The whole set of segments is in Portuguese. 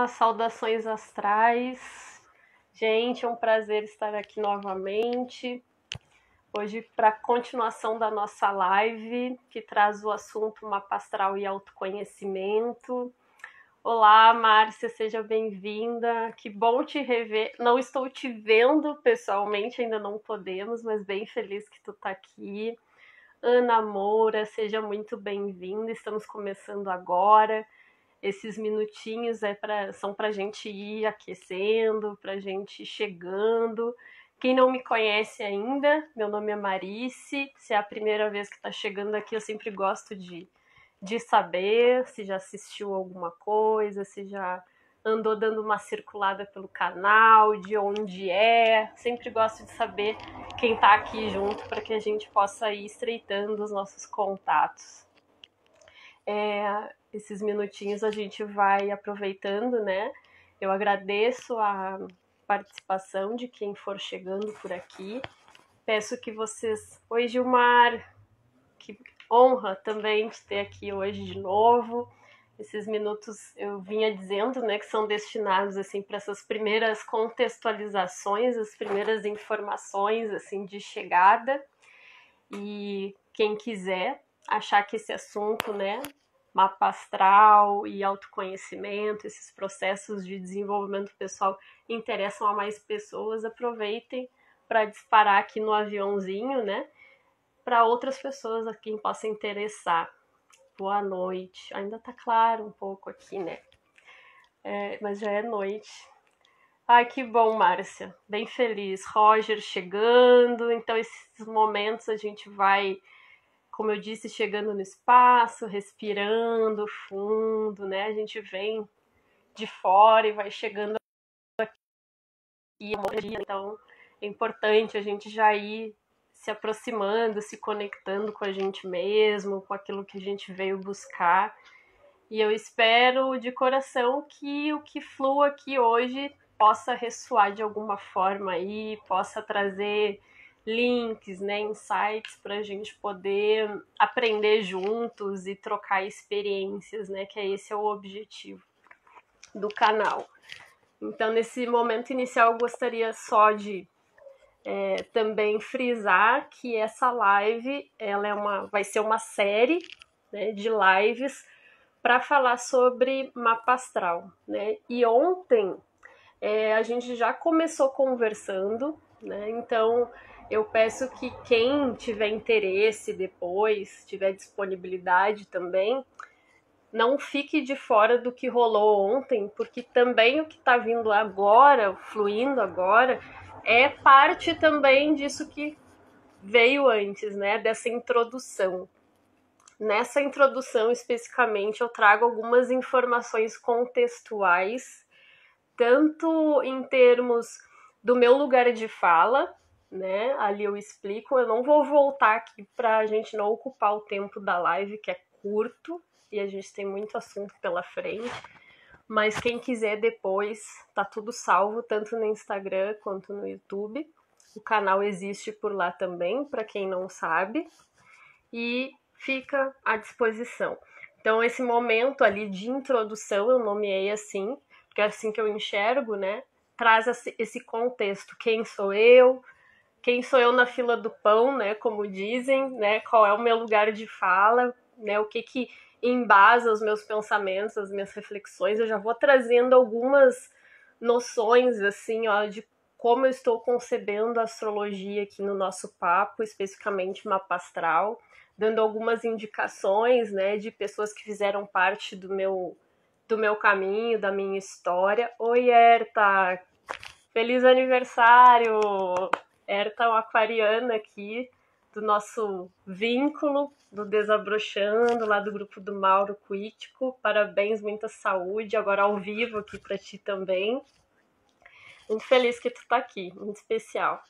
Saudações astrais. Gente, é um prazer estar aqui novamente. Hoje, para a continuação da nossa live, que traz o assunto mapa astral e autoconhecimento. Olá, Márcia, seja bem-vinda. Que bom te rever. Não estou te vendo pessoalmente, ainda não podemos, mas bem feliz que tu tá aqui. Ana Moura, seja muito bem-vinda. Estamos começando agora. Esses minutinhos são para a gente ir aquecendo, para a gente ir chegando. Quem não me conhece ainda, meu nome é Marice. Se é a primeira vez que está chegando aqui, eu sempre gosto de saber se já assistiu alguma coisa, se já andou dando uma circulada pelo canal, de onde é. Sempre gosto de saber quem está aqui junto para que a gente possa ir estreitando os nossos contatos. Esses minutinhos a gente vai aproveitando, né? Eu agradeço a participação de quem for chegando por aqui. Peço que vocês... Oi, Gilmar! Que honra também te ter aqui hoje de novo. Esses minutos eu vinha dizendo, né, que são destinados assim para essas primeiras contextualizações, as primeiras informações assim de chegada. E quem quiser achar que esse assunto, né, mapa astral e autoconhecimento, esses processos de desenvolvimento pessoal interessam a mais pessoas, aproveitem para disparar aqui no aviãozinho, né? Para outras pessoas a quem possa interessar. Boa noite. Ainda tá claro um pouco aqui, né? Mas já é noite. Ai, que bom, Márcia. Bem feliz. Roger chegando. Então, esses momentos a gente vai, como eu disse, chegando no espaço, respirando fundo, né? A gente vem de fora e vai chegando aqui. Então, é importante a gente já ir se aproximando, se conectando com a gente mesmo, com aquilo que a gente veio buscar. E eu espero de coração que o que flua aqui hoje possa ressoar de alguma forma aí, possa trazer links, né, insights para a gente poder aprender juntos e trocar experiências, né, que esse é o objetivo do canal. Então, nesse momento inicial, eu gostaria só de também frisar que essa live ela vai ser uma série, né, de lives para falar sobre mapa astral, né? E ontem a gente já começou conversando, né? Então eu peço que quem tiver interesse depois, tiver disponibilidade também, não fique de fora do que rolou ontem, porque também o que está vindo agora, fluindo agora, é parte também disso que veio antes, né? Dessa introdução. Nessa introdução, especificamente, eu trago algumas informações contextuais, tanto em termos do meu lugar de fala, né? Ali eu explico, eu não vou voltar aqui para a gente não ocupar o tempo da live, que é curto, e a gente tem muito assunto pela frente, mas quem quiser depois, tá tudo salvo, tanto no Instagram quanto no YouTube. O canal existe por lá também, para quem não sabe, e fica à disposição. Então, esse momento ali de introdução, eu nomeei assim, porque é assim que eu enxergo, né? Traz esse contexto. Quem sou eu na fila do pão, né? Como dizem, né? Qual é o meu lugar de fala, né? O que embasa os meus pensamentos, as minhas reflexões. Eu já vou trazendo algumas noções, assim, ó, de como eu estou concebendo a astrologia aqui no nosso papo, especificamente mapa astral, dando algumas indicações, né, de pessoas que fizeram parte do meu caminho, da minha história. Oi, Erta! Feliz aniversário! Erta é uma aquariana aqui, do nosso vínculo, do Desabrochando, lá do grupo do Mauro Quítico. Parabéns, muita saúde, agora ao vivo aqui para ti também. Muito feliz que tu tá aqui, muito especial.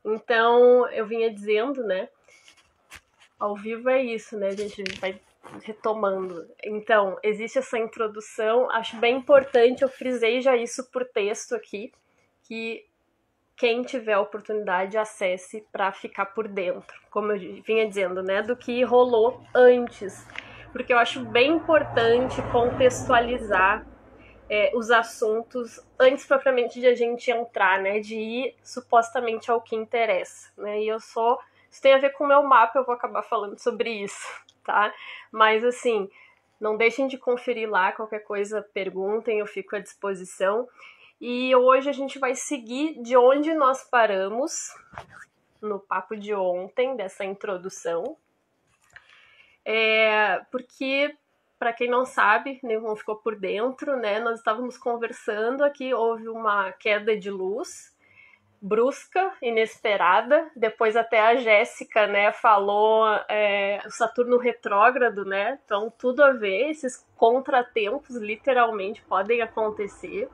Então, eu vinha dizendo, né, ao vivo é isso, né, a gente vai retomando. Então, existe essa introdução, acho bem importante, eu frisei já isso por texto aqui, que quem tiver a oportunidade acesse para ficar por dentro, como eu vinha dizendo, né, do que rolou antes, porque eu acho bem importante contextualizar os assuntos antes propriamente de a gente entrar, né? De ir supostamente ao que interessa, né? E isso tem a ver com o meu mapa, eu vou acabar falando sobre isso, tá? Mas assim, não deixem de conferir lá, qualquer coisa perguntem, eu fico à disposição. E hoje a gente vai seguir de onde nós paramos no papo de ontem, dessa introdução. Porque, para quem não sabe, nenhum ficou por dentro, né? Nós estávamos conversando aqui, houve uma queda de luz brusca, inesperada. Depois até a Jéssica, né, falou o Saturno retrógrado, né? Então tudo a ver, esses contratempos literalmente podem acontecer.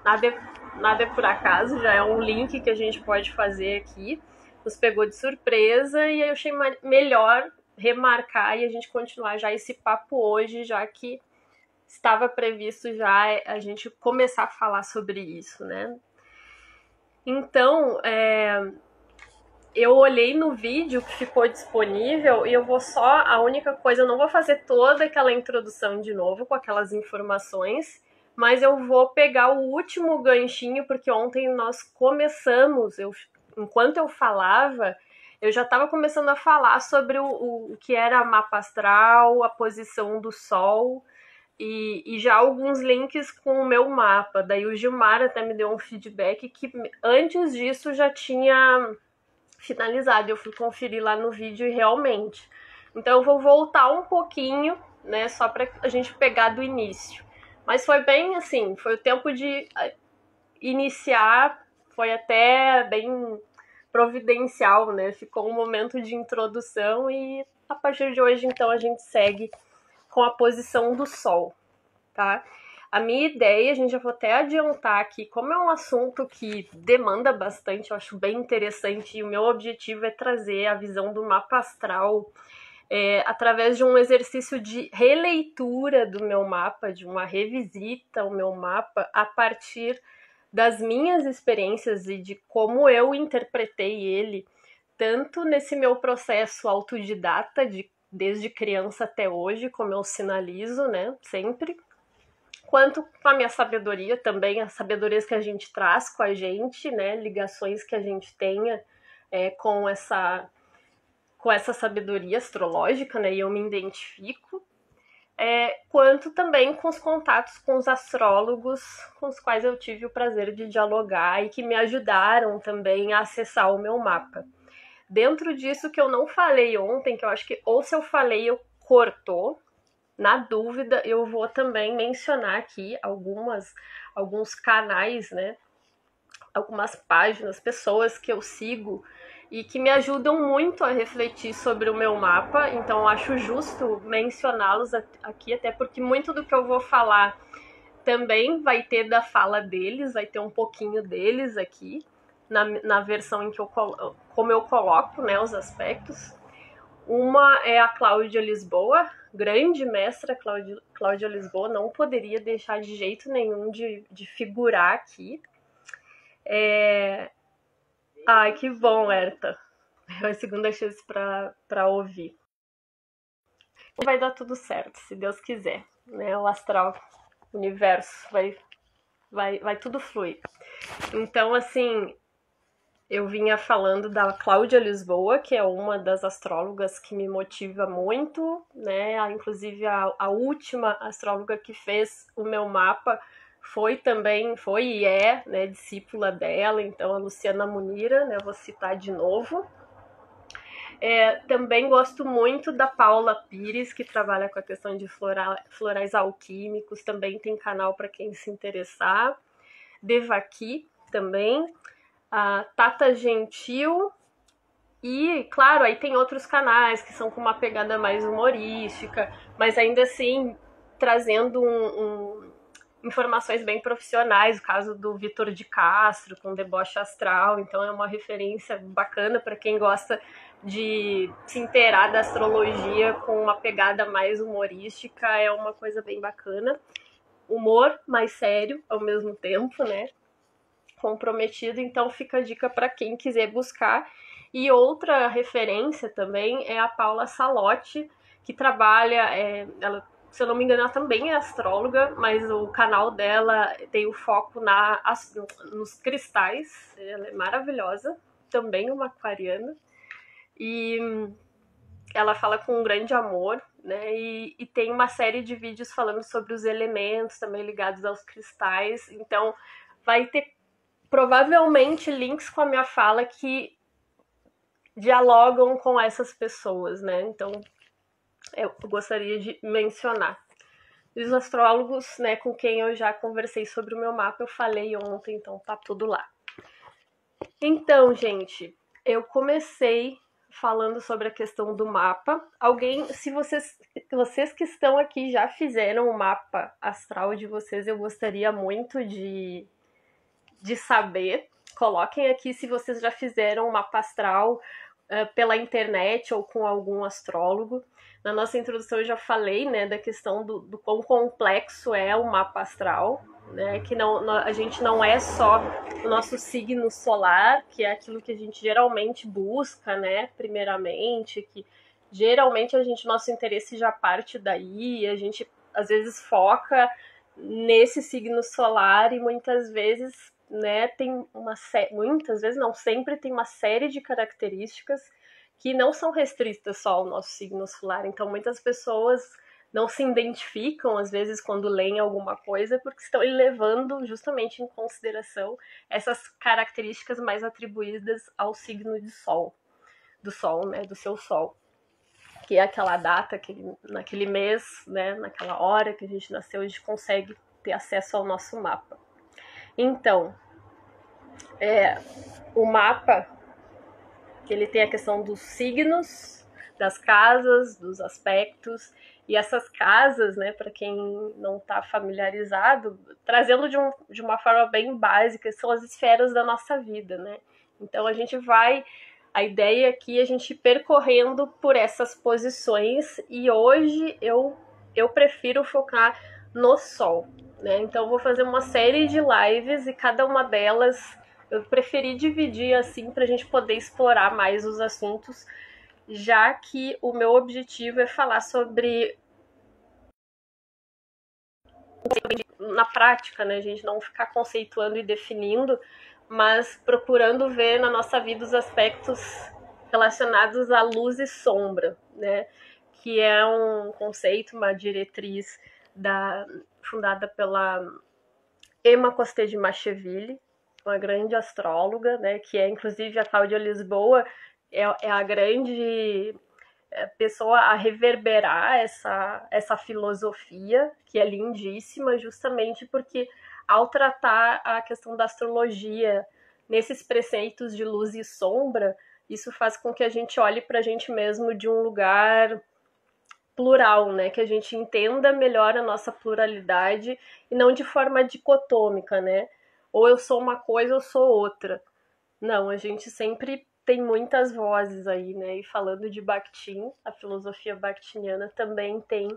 Nada é por acaso, já é um link que a gente pode fazer aqui. Nos pegou de surpresa e aí eu achei melhor remarcar e a gente continuar já esse papo hoje, já que estava previsto já a gente começar a falar sobre isso, né? Então, eu olhei no vídeo que ficou disponível e eu vou a única coisa, eu não vou fazer toda aquela introdução de novo com aquelas informações, mas eu vou pegar o último ganchinho, porque ontem nós começamos, enquanto eu falava, eu já estava começando a falar sobre o que era mapa astral, a posição do Sol, e já alguns links com o meu mapa. Daí o Gilmar até me deu um feedback que antes disso já tinha finalizado. Eu fui conferir lá no vídeo e realmente. Então eu vou voltar um pouquinho, né, só para a gente pegar do início. Mas foi bem assim, foi o tempo de iniciar, foi até bem providencial, né? Ficou um momento de introdução e a partir de hoje, então, a gente segue com a posição do Sol, tá? A minha ideia, a gente já vou até adiantar aqui, como é um assunto que demanda bastante, eu acho bem interessante, e o meu objetivo é trazer a visão do mapa astral através de um exercício de releitura do meu mapa, de uma revisita ao meu mapa, a partir das minhas experiências e de como eu interpretei ele, tanto nesse meu processo autodidata, desde criança até hoje, como eu sinalizo, né, sempre, quanto com a minha sabedoria também, as sabedorias que a gente traz com a gente, né, ligações que a gente tenha com essa sabedoria astrológica, né, e eu me identifico, quanto também com os contatos com os astrólogos com os quais eu tive o prazer de dialogar e que me ajudaram também a acessar o meu mapa. Dentro disso que eu não falei ontem, que eu acho que ou se eu falei eu cortou, na dúvida eu vou também mencionar aqui alguns canais, né, algumas páginas, pessoas que eu sigo e que me ajudam muito a refletir sobre o meu mapa, então acho justo mencioná-los aqui, até porque muito do que eu vou falar também vai ter da fala deles, vai ter um pouquinho deles aqui, na versão em que como eu coloco, né, os aspectos. Uma é a Cláudia Lisboa, grande mestra Cláudia Lisboa, não poderia deixar de jeito nenhum de figurar aqui. Ai, que bom, Herta. É a segunda chance para ouvir. Vai dar tudo certo, se Deus quiser, né? O astral, o universo, vai tudo fluir. Então, assim, eu vinha falando da Cláudia Lisboa, que é uma das astrólogas que me motiva muito, né? Inclusive, a última astróloga que fez o meu mapa foi e é, né, discípula dela, então a Luciana Munira, né, vou citar de novo. Também gosto muito da Paula Pires, que trabalha com a questão de florais alquímicos, também tem canal para quem se interessar. Devaki também, a Tata Gentil, e claro, aí tem outros canais que são com uma pegada mais humorística, mas ainda assim trazendo informações bem profissionais, o caso do Vitor de Castro com Deboche Astral, então é uma referência bacana para quem gosta de se inteirar da astrologia com uma pegada mais humorística, é uma coisa bem bacana. Humor mais sério ao mesmo tempo, né? Comprometido, então fica a dica para quem quiser buscar. E outra referência também é a Paula Salotti, que trabalha, ela se eu não me engano, ela também é astróloga, mas o canal dela tem o foco nos cristais. Ela é maravilhosa, também uma aquariana. E ela fala com um grande amor, né? E tem uma série de vídeos falando sobre os elementos também ligados aos cristais. Então, vai ter provavelmente links com a minha fala que dialogam com essas pessoas, né? Então, eu gostaria de mencionar. Os astrólogos, né, com quem eu já conversei sobre o meu mapa, eu falei ontem, então tá tudo lá. Então, gente, eu comecei falando sobre a questão do mapa. Se vocês que estão aqui já fizeram o mapa astral de vocês, eu gostaria muito de saber. Coloquem aqui se vocês já fizeram o mapa astral pela internet ou com algum astrólogo. Na nossa introdução eu já falei, né, da questão do quão complexo é o mapa astral, né, que a gente não é só o nosso signo solar, que é aquilo que a gente geralmente busca, né, primeiramente, que geralmente nosso interesse já parte daí, a gente às vezes foca nesse signo solar e muitas vezes, né, muitas vezes não, sempre tem uma série de características que não são restritas só ao nosso signo solar. Então, muitas pessoas não se identificam, às vezes, quando leem alguma coisa, porque estão levando justamente em consideração essas características mais atribuídas ao signo de Sol, do Sol, né, do seu Sol, que é aquela data, naquele mês, né, naquela hora que a gente nasceu, a gente consegue ter acesso ao nosso mapa. Então, o mapa, que ele tem a questão dos signos, das casas, dos aspectos, e essas casas, né, para quem não está familiarizado, trazendo de uma forma bem básica, são as esferas da nossa vida, né? Então a ideia aqui é a gente percorrendo por essas posições, e hoje eu prefiro focar no Sol, né? Então vou fazer uma série de lives e cada uma delas eu preferi dividir assim para a gente poder explorar mais os assuntos, já que o meu objetivo é falar sobre na prática, né? A gente não ficar conceituando e definindo, mas procurando ver na nossa vida os aspectos relacionados à luz e sombra, né? Que é um conceito, uma diretriz fundada pela Emma Costé de Macheville, uma grande astróloga, né, que é inclusive a Cláudia Lisboa, é a grande pessoa a reverberar essa filosofia, que é lindíssima, justamente porque ao tratar a questão da astrologia nesses preceitos de luz e sombra, isso faz com que a gente olhe para a gente mesmo de um lugar plural, né? Que a gente entenda melhor a nossa pluralidade e não de forma dicotômica, né? Ou eu sou uma coisa ou sou outra. Não, a gente sempre tem muitas vozes aí, né? E falando de Bakhtin, a filosofia bakhtiniana também tem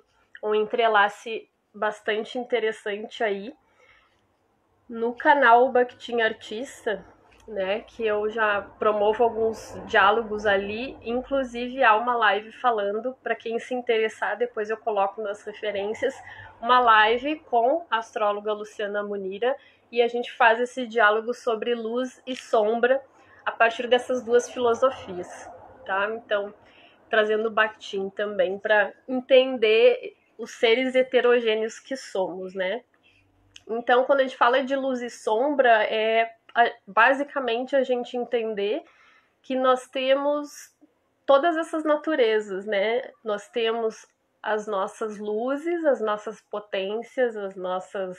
um entrelace bastante interessante aí. No canal Bakhtin Artista, né, que eu já promovo alguns diálogos ali, inclusive há uma live falando, para quem se interessar, depois eu coloco nas referências, uma live com a astróloga Luciana Munira, e a gente faz esse diálogo sobre luz e sombra a partir dessas duas filosofias, tá? Então, trazendo Bakhtin também para entender os seres heterogêneos que somos, né? Então, quando a gente fala de luz e sombra, é basicamente a gente entender que nós temos todas essas naturezas, né? Nós temos as nossas luzes, as nossas potências, as nossas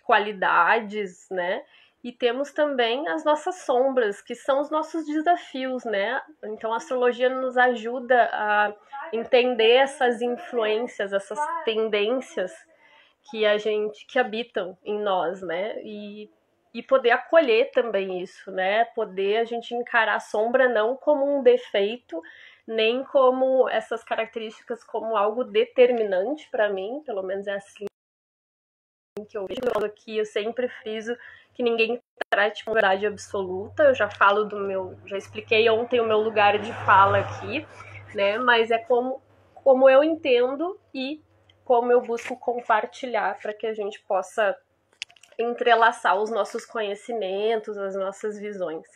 qualidades, né? E temos também as nossas sombras, que são os nossos desafios, né? Então a astrologia nos ajuda a entender essas influências, essas tendências que habitam em nós, né? E poder acolher também isso, né? Poder a gente encarar a sombra não como um defeito, nem como essas características como algo determinante para mim, pelo menos é assim que eu vejo aqui. Eu sempre friso que ninguém trate como verdade absoluta. Eu já falo já expliquei ontem o meu lugar de fala aqui, né? Mas é como eu entendo e como eu busco compartilhar para que a gente possa entrelaçar os nossos conhecimentos, as nossas visões.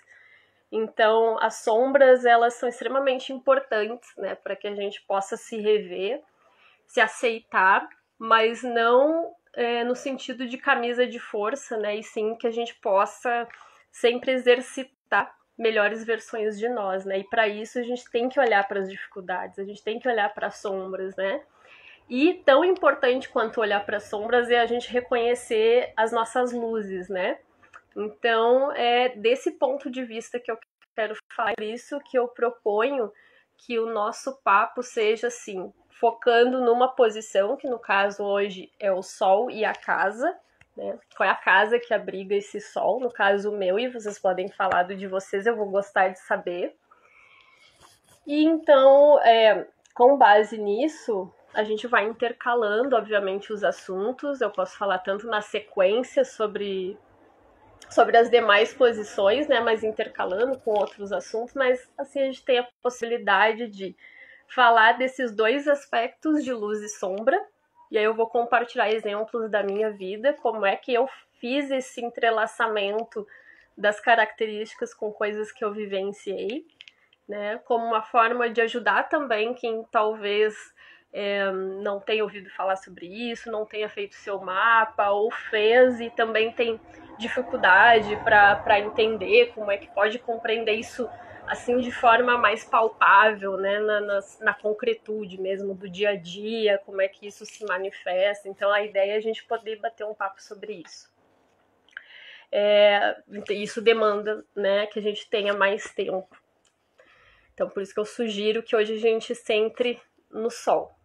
Então, as sombras, elas são extremamente importantes, né, para que a gente possa se rever, se aceitar, mas não no sentido de camisa de força, né, e sim que a gente possa sempre exercitar melhores versões de nós, né, e para isso a gente tem que olhar para as dificuldades, a gente tem que olhar para as sombras, né, e tão importante quanto olhar para as sombras é a gente reconhecer as nossas luzes, né, então, é desse ponto de vista que eu quero falar, isso que eu proponho que o nosso papo seja assim, focando numa posição, que no caso hoje é o Sol e a casa, né? Foi a casa que abriga esse Sol, no caso o meu, e vocês podem falar do de vocês, eu vou gostar de saber. E então, com base nisso, a gente vai intercalando, obviamente, os assuntos. Eu posso falar tanto na sequência sobre as demais posições, né, mas intercalando com outros assuntos, mas assim a gente tem a possibilidade de falar desses dois aspectos de luz e sombra, e aí eu vou compartilhar exemplos da minha vida, como é que eu fiz esse entrelaçamento das características com coisas que eu vivenciei, né, como uma forma de ajudar também quem talvez não tenha ouvido falar sobre isso, não tenha feito seu mapa, ou fez e também tem dificuldade para entender como é que pode compreender isso assim de forma mais palpável, né, na concretude mesmo do dia a dia, como é que isso se manifesta. Então a ideia é a gente poder bater um papo sobre isso. Isso demanda, né, que a gente tenha mais tempo. Então por isso que eu sugiro que hoje a gente centre no Sol,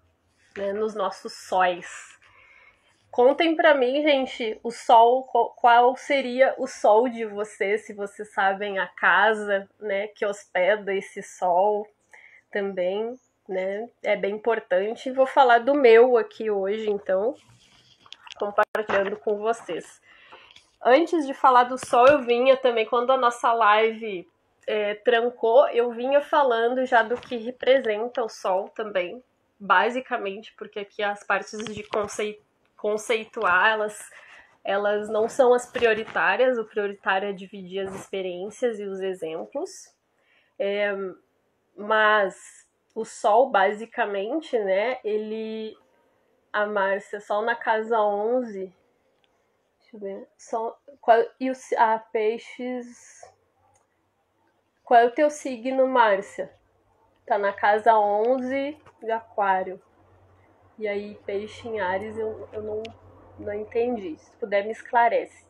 né, nos nossos sóis. Contem pra mim, gente, o Sol, qual seria o Sol de vocês, se vocês sabem a casa, né, que hospeda esse Sol também, né, é bem importante. Vou falar do meu aqui hoje, então, compartilhando com vocês. Antes de falar do Sol, eu vinha também, quando a nossa live trancou, eu vinha falando já do que representa o Sol também, basicamente, porque aqui as partes de conceituar, elas não são as prioritárias, o prioritário é dividir as experiências e os exemplos, mas o Sol, basicamente, né, a Márcia, Sol na casa 11, deixa eu ver, Sol, Peixes, qual é o teu signo, Márcia? Tá na casa 11 de Aquário. E aí, Peixe em Áries, eu não entendi. Se puder, me esclarece.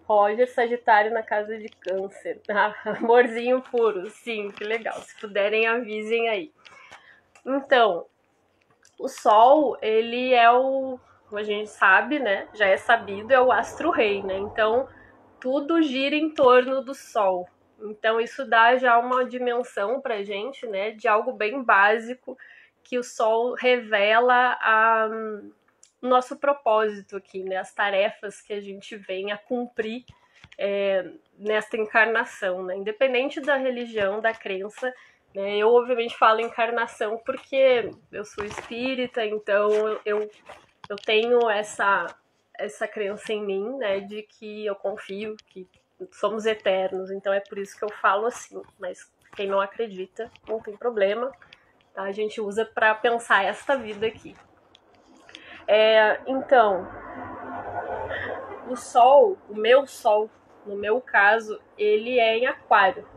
Roger, Sagitário na casa de Câncer. Amorzinho puro. Sim, que legal. Se puderem, avisem aí. Então, o Sol, ele é como a gente sabe, né? Já é sabido, é o astro-rei, né? Então, tudo gira em torno do Sol. Então, isso dá já uma dimensão pra gente, né? De algo bem básico, que o Sol revela o nosso propósito aqui, né? As tarefas que a gente vem a cumprir nesta encarnação, né? Independente da religião, da crença, né? Eu obviamente falo encarnação porque eu sou espírita, então eu tenho essa crença em mim, né? De que eu confio que somos eternos, então é por isso que eu falo assim, mas quem não acredita, não tem problema. Tá? A gente usa para pensar esta vida aqui. Então, o Sol, o meu Sol, no meu caso, ele é em Aquário.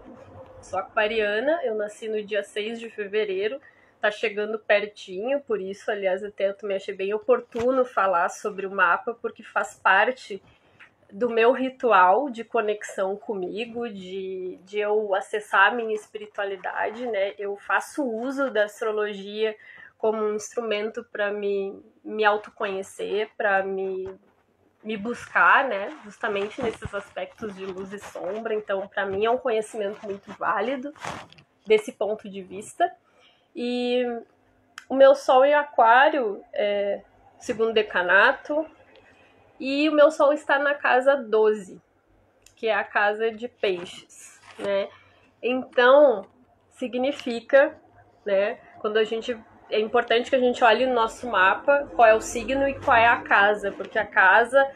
Sou aquariana, eu nasci no dia 6 de fevereiro, tá chegando pertinho, por isso, aliás, até eu também achei bem oportuno falar sobre o mapa, porque faz parte do meu ritual de conexão comigo, de eu acessar a minha espiritualidade, né? Eu faço uso da astrologia como um instrumento para me autoconhecer, para me buscar, né? Justamente nesses aspectos de luz e sombra. Então, para mim é um conhecimento muito válido desse ponto de vista. E o meu Sol em Aquário é segundo decanato, e o meu Sol está na casa 12, que é a casa de Peixes, né? Então, significa, né, quando a gente é importante que a gente olhe no nosso mapa qual é o signo e qual é a casa, porque a casa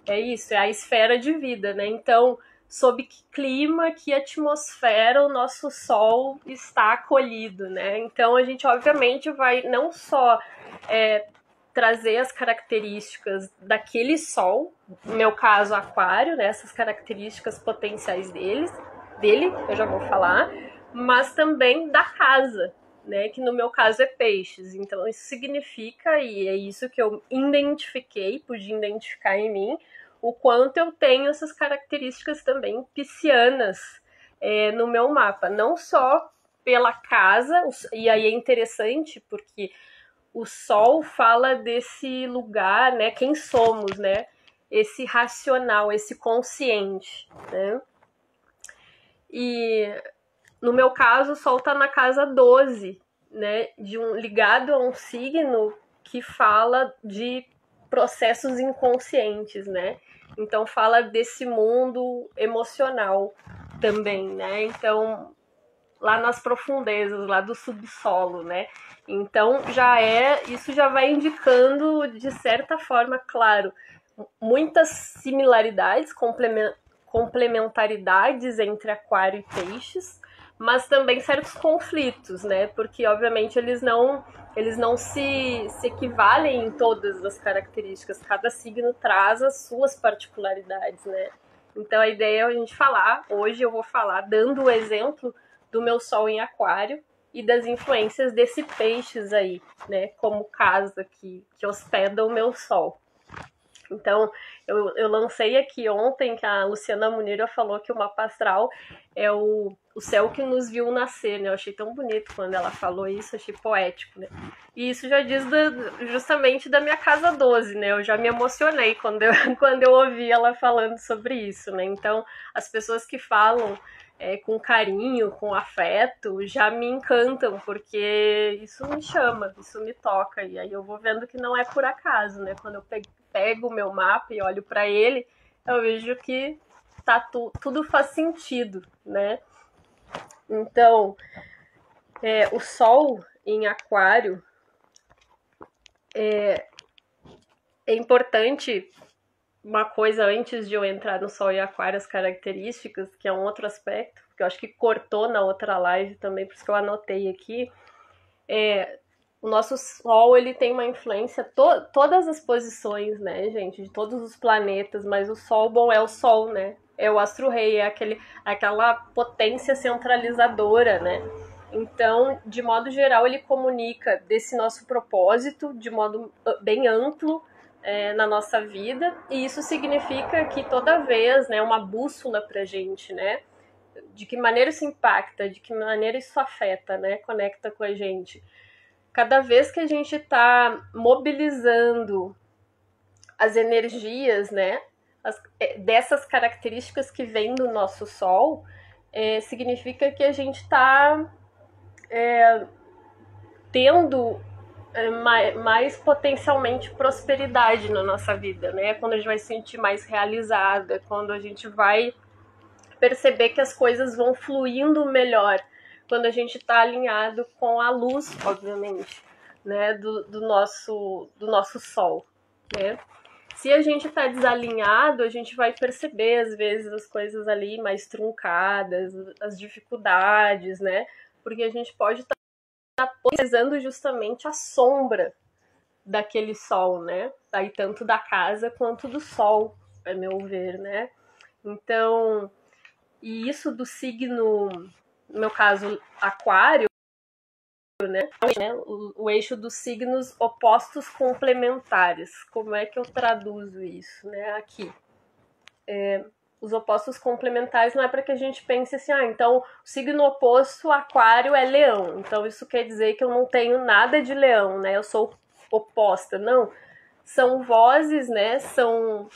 é isso, é a esfera de vida, né? Então, sob que clima, que atmosfera o nosso Sol está acolhido, né? Então, a gente obviamente vai não só trazer as características daquele Sol, no meu caso Aquário, né? Essas características potenciais dele, eu já vou falar, mas também da casa, né, que no meu caso é peixes. Então isso significa, e é isso que eu identifiquei, pude identificar em mim, o quanto eu tenho essas características também piscianas no meu mapa. Não só pela casa, e aí é interessante porque o Sol fala desse lugar, né, quem somos, né, esse racional, esse consciente, né. E no meu caso, o Sol está na casa 12, né? Ligado a um signo que fala de processos inconscientes, né? Então fala desse mundo emocional também, né? Então, lá nas profundezas, lá do subsolo, né? Então isso já vai indicando, de certa forma, claro, muitas similaridades, complementaridades entre Aquário e Peixes, mas também certos conflitos, né? Porque obviamente eles não se equivalem em todas as características. Cada signo traz as suas particularidades, né? Então a ideia é a gente falar, hoje eu vou falar dando o exemplo do meu Sol em Aquário e das influências desse Peixes aí, né? Como casa que hospeda o meu Sol. Então, eu lancei aqui ontem que a Luciana Munira falou que o mapa astral é o céu que nos viu nascer, né? Eu achei tão bonito quando ela falou isso, achei poético, né? E isso já diz justamente da minha casa 12, né? Eu já me emocionei quando eu ouvi ela falando sobre isso, né? Então, as pessoas que falam com carinho, com afeto, já me encantam, porque isso me chama, isso me toca. E aí eu vou vendo que não é por acaso, né? Quando eu pego o meu mapa e olho para ele, eu vejo que tudo faz sentido, né? Então, o Sol em Aquário é importante. Uma coisa antes de eu entrar no Sol e Aquário, as características, que é um outro aspecto, que eu acho que cortou na outra live também, por isso que eu anotei aqui, o nosso Sol, ele tem uma influência, todas as posições, né, gente, de todos os planetas, mas o Sol, bom, é o Sol, né, é o astro-rei, é aquela potência centralizadora, né. Então, de modo geral, ele comunica desse nosso propósito, de modo bem amplo, na nossa vida, e isso significa que toda vez, né, uma bússola pra gente, né, de que maneira isso impacta, de que maneira isso afeta, né, conecta com a gente. Cada vez que a gente está mobilizando as energias, né, dessas características que vêm do nosso Sol, significa que a gente está tendo mais potencialmente prosperidade na nossa vida, né? Quando a gente vai se sentir mais realizada, quando a gente vai perceber que as coisas vão fluindo melhor, quando a gente está alinhado com a luz, obviamente, né? Do nosso Sol, né? Se a gente está desalinhado, a gente vai perceber, às vezes, as coisas ali mais truncadas, as dificuldades, né? Porque a gente pode estar potencializando justamente a sombra daquele Sol, né? Aí tanto da casa quanto do Sol, a meu ver, né? Então, e isso do signo, no meu caso, Aquário, né? O eixo dos signos opostos complementares. Como é que eu traduzo isso, né? Aqui. Os opostos complementares não é para que a gente pense assim, então o signo oposto Aquário é Leão, então isso quer dizer que eu não tenho nada de Leão, né? Eu sou oposta, não. São vozes, né? São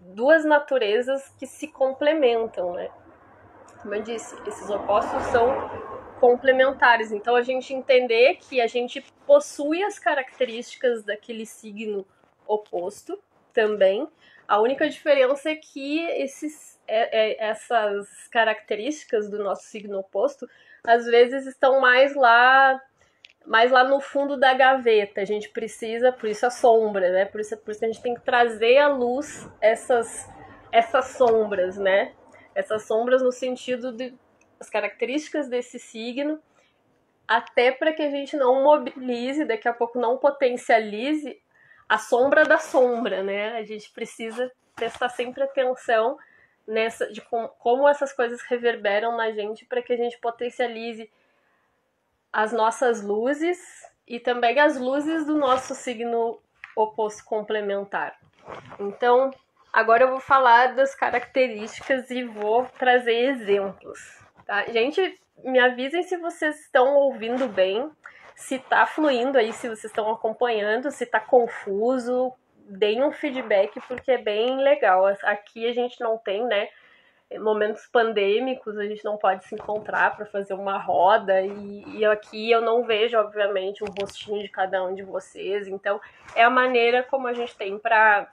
duas naturezas que se complementam, né? Como eu disse, esses opostos são complementares. Então a gente entender que a gente possui as características daquele signo oposto também. A única diferença é que essas características do nosso signo oposto às vezes estão mais lá mais lá no fundo da gaveta. A gente precisa, por isso a sombra, né? Por isso a gente tem que trazer à luz essas sombras, né? Essas sombras no sentido de as características desse signo, até para que a gente não mobilize, daqui a pouco não potencialize a sombra da sombra, né? A gente precisa prestar sempre atenção nessa de como essas coisas reverberam na gente para que a gente potencialize as nossas luzes e também as luzes do nosso signo oposto complementar. Então, agora eu vou falar das características e vou trazer exemplos. Tá? Gente, me avisem se vocês estão ouvindo bem, se tá fluindo aí, se vocês estão acompanhando, se tá confuso, deem um feedback porque é bem legal. Aqui a gente não tem, né, momentos pandêmicos, a gente não pode se encontrar para fazer uma roda e aqui eu não vejo, obviamente, um rostinho de cada um de vocês, então é a maneira como a gente tem para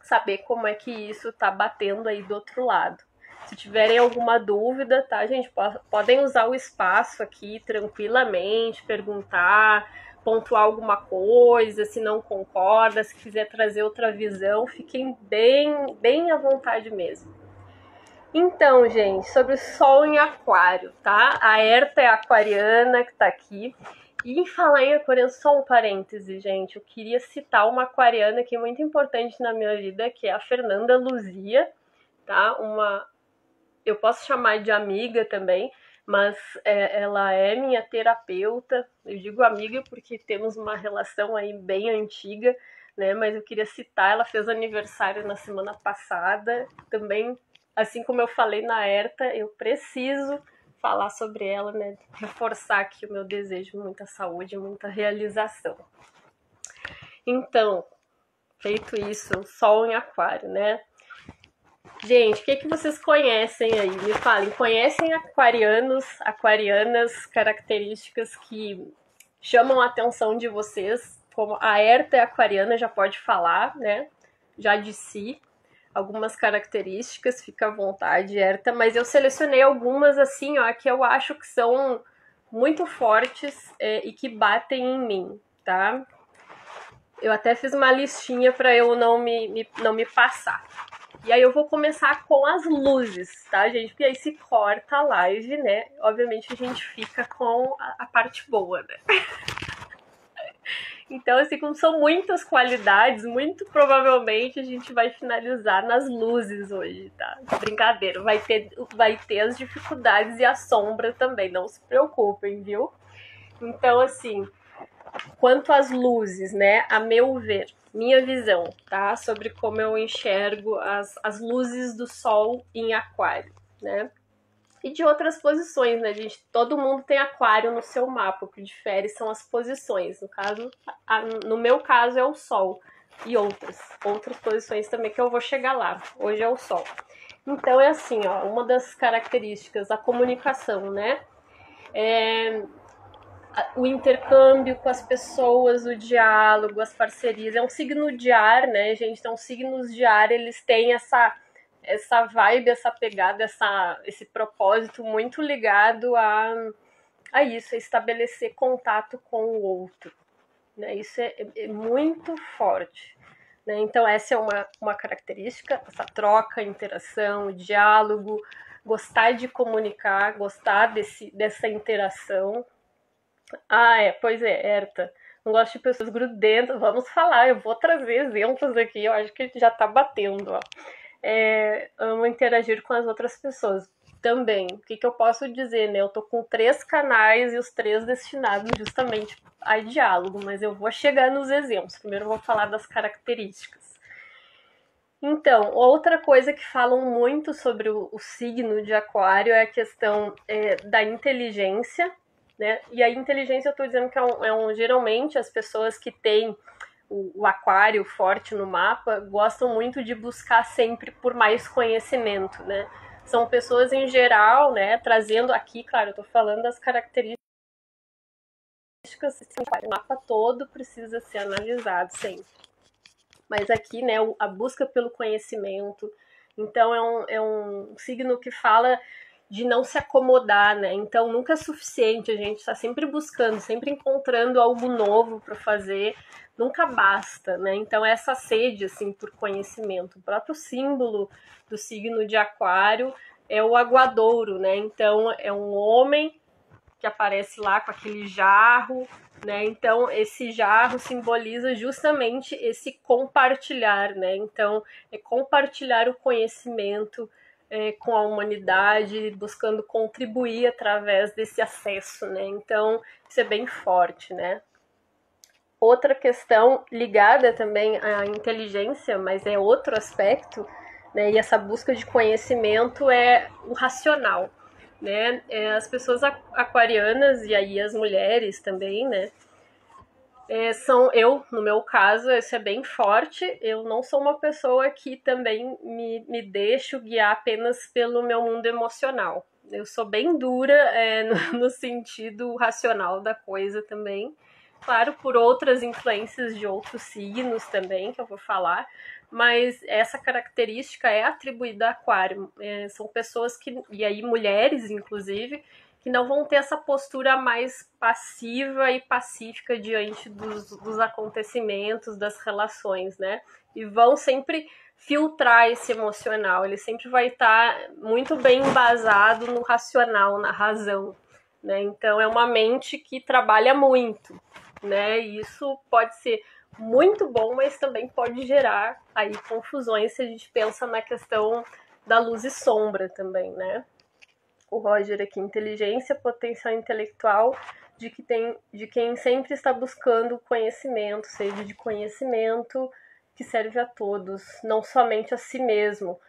saber como é que isso tá batendo aí do outro lado. Se tiverem alguma dúvida, tá, gente, podem usar o espaço aqui tranquilamente, perguntar, pontuar alguma coisa, se não concorda, se quiser trazer outra visão, fiquem bem à vontade mesmo. Então, gente, sobre o Sol em Aquário, tá? A Herta é a aquariana que tá aqui. E em falar em aquariano, só um parêntese, gente. Eu queria citar uma aquariana que é muito importante na minha vida, que é a Fernanda Luzia, tá? Eu posso chamar de amiga também, mas ela é minha terapeuta. Eu digo amiga porque temos uma relação aí bem antiga, né? Mas eu queria citar, ela fez aniversário na semana passada, também. Assim como eu falei na Herta, eu preciso falar sobre ela, né? Reforçar aqui o meu desejo, muita saúde, muita realização. Então, feito isso, Sol em Aquário, né? Gente, o que vocês conhecem aí? Me falem, conhecem aquarianos, aquarianas, características que chamam a atenção de vocês? Como a Herta é aquariana, já pode falar, né? Já de si. Algumas características, fica à vontade, Herta, mas eu selecionei algumas assim, ó, que eu acho que são muito fortes e que batem em mim, tá? Eu até fiz uma listinha para eu não me passar. E aí eu vou começar com as luzes, tá, gente? Porque aí se corta a live, né? Obviamente a gente fica com a parte boa, né? Então, assim, como são muitas qualidades, muito provavelmente a gente vai finalizar nas luzes hoje, tá? Brincadeira, vai ter as dificuldades e a sombra também, não se preocupem, viu? Então, assim, quanto às luzes, né, a meu ver, minha visão, tá? Sobre como eu enxergo as luzes do Sol em Aquário, né? E de outras posições, né, gente? Todo mundo tem aquário no seu mapa, o que difere são as posições. No meu caso é o Sol e outras posições também que eu vou chegar lá. Hoje é o Sol. Então é assim, ó, uma das características, a comunicação, né? O intercâmbio com as pessoas, o diálogo, as parcerias. É um signo de ar, né, gente? Então, signos de ar, eles têm essa vibe, essa pegada, esse propósito muito ligado a isso, a estabelecer contato com o outro. Né? Isso é muito forte. Né? Então, essa é uma característica, essa troca, interação, diálogo, gostar de comunicar, gostar dessa interação. Pois é, Herta. Não gosto de pessoas grudentas. Vamos falar, eu vou trazer exemplos aqui, eu acho que já tá batendo, ó. Amo interagir com as outras pessoas também. O que eu posso dizer, né? Eu tô com 3 canais e os 3 destinados justamente a diálogo, mas eu vou chegar nos exemplos. Primeiro eu vou falar das características. Então, outra coisa que falam muito sobre o signo de Aquário é a questão da inteligência, né? E a inteligência eu tô dizendo que geralmente as pessoas que têm o aquário forte no mapa gostam muito de buscar sempre por mais conhecimento, né? São pessoas em geral, né, trazendo aqui, claro, eu tô falando das características, assim, o mapa todo precisa ser analisado sempre. Mas aqui, né, a busca pelo conhecimento, então é um signo que fala de não se acomodar, né? Então nunca é suficiente, a gente está sempre buscando, sempre encontrando algo novo para fazer, nunca basta, né? Então essa sede assim por conhecimento, o próprio símbolo do signo de Aquário é o aguadouro, né? Então é um homem que aparece lá com aquele jarro, né? Então esse jarro simboliza justamente esse compartilhar, né? Então é compartilhar o conhecimento com a humanidade, buscando contribuir através desse acesso, né? Então isso é bem forte, né? Outra questão ligada também à inteligência, mas é outro aspecto, né? E essa busca de conhecimento é o racional, né? As pessoas aquarianas e aí as mulheres também, né? No meu caso, isso é bem forte. Eu não sou uma pessoa que também me deixo guiar apenas pelo meu mundo emocional. Eu sou bem dura no sentido racional da coisa também. Claro, por outras influências de outros signos também, que eu vou falar, mas essa característica é atribuída a Aquário. São pessoas que, e aí mulheres inclusive, que não vão ter essa postura mais passiva e pacífica diante dos acontecimentos, das relações, né? E vão sempre filtrar esse emocional, ele sempre vai estar muito bem embasado no racional, na razão, né? Então é uma mente que trabalha muito, né? E isso pode ser muito bom, mas também pode gerar aí confusões se a gente pensa na questão da luz e sombra também, né? O Roger aqui, inteligência, potencial intelectual de quem sempre está buscando conhecimento, sede de conhecimento que serve a todos, não somente a si mesmo.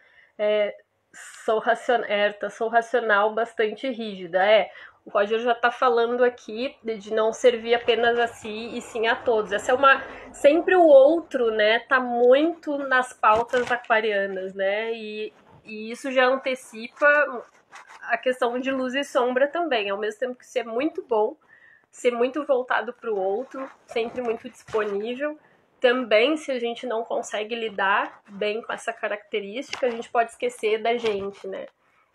Sou racional, bastante rígida. O Roger já está falando aqui de não servir apenas a si e sim a todos. Essa é sempre o outro, né? Tá muito nas pautas aquarianas, né? E isso já antecipa a questão de luz e sombra também, ao mesmo tempo que ser muito bom, ser muito voltado para o outro, sempre muito disponível. Também, se a gente não consegue lidar bem com essa característica, a gente pode esquecer da gente, né?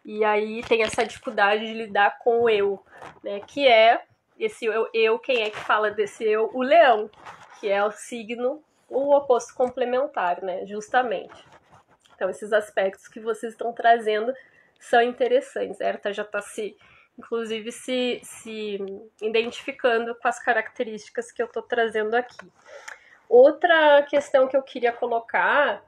E aí tem essa dificuldade de lidar com o eu, né? Que é esse eu, quem é que fala desse eu? O leão, que é o signo, o oposto complementar, né? Justamente. Então, esses aspectos que vocês estão trazendo são interessantes. A Erta já está inclusive, se identificando com as características que eu estou trazendo aqui. Outra questão que eu queria colocar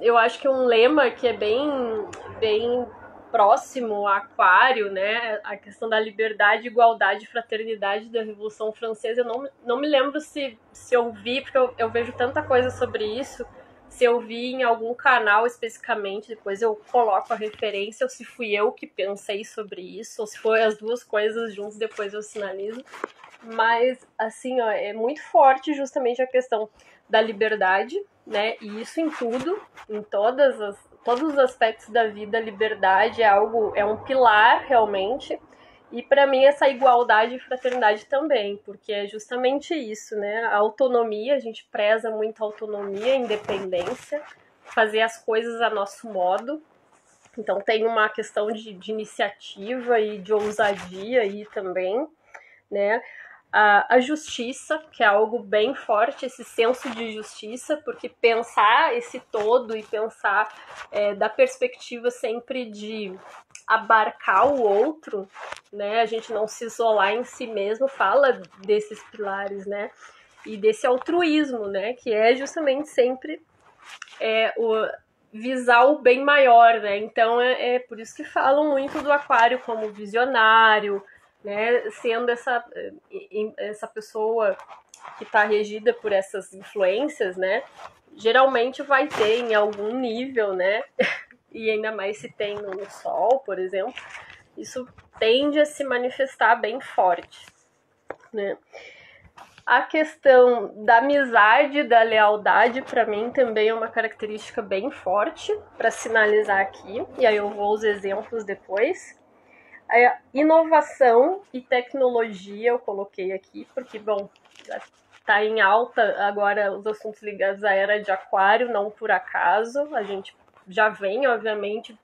eu acho que um lema que é bem próximo a Aquário, né? A questão da liberdade, igualdade e fraternidade da Revolução Francesa. Eu não me lembro se eu vi, porque eu vejo tanta coisa sobre isso, se eu vi em algum canal especificamente, depois eu coloco a referência, ou se fui eu que pensei sobre isso, ou se foi as duas coisas juntas, depois eu sinalizo. Mas, assim, é muito forte justamente a questão da liberdade, né? E isso em tudo, em todos os aspectos da vida, a liberdade é um pilar realmente. E para mim essa igualdade e fraternidade também, porque é justamente isso, né? A autonomia, a gente preza muito a autonomia, a independência, fazer as coisas a nosso modo. Então tem uma questão de iniciativa e de ousadia aí também, né? A justiça, que é algo bem forte, esse senso de justiça, porque pensar esse todo e pensar da perspectiva sempre de abarcar o outro, né? A gente não se isolar em si mesmo, fala desses pilares, né? E desse altruísmo, né? Que é justamente sempre visar o bem maior, né? Então é por isso que falam muito do Aquário como visionário, né? Sendo essa pessoa que está regida por essas influências, né? Geralmente vai ter em algum nível, né? E ainda mais se tem no Sol, por exemplo, isso tende a se manifestar bem forte, né? A questão da amizade, da lealdade, para mim também é uma característica bem forte para sinalizar aqui, e aí eu vou aos exemplos depois. A inovação e tecnologia eu coloquei aqui, porque, bom, está em alta agora os assuntos ligados à era de Aquário, não por acaso, a gente já vem, obviamente,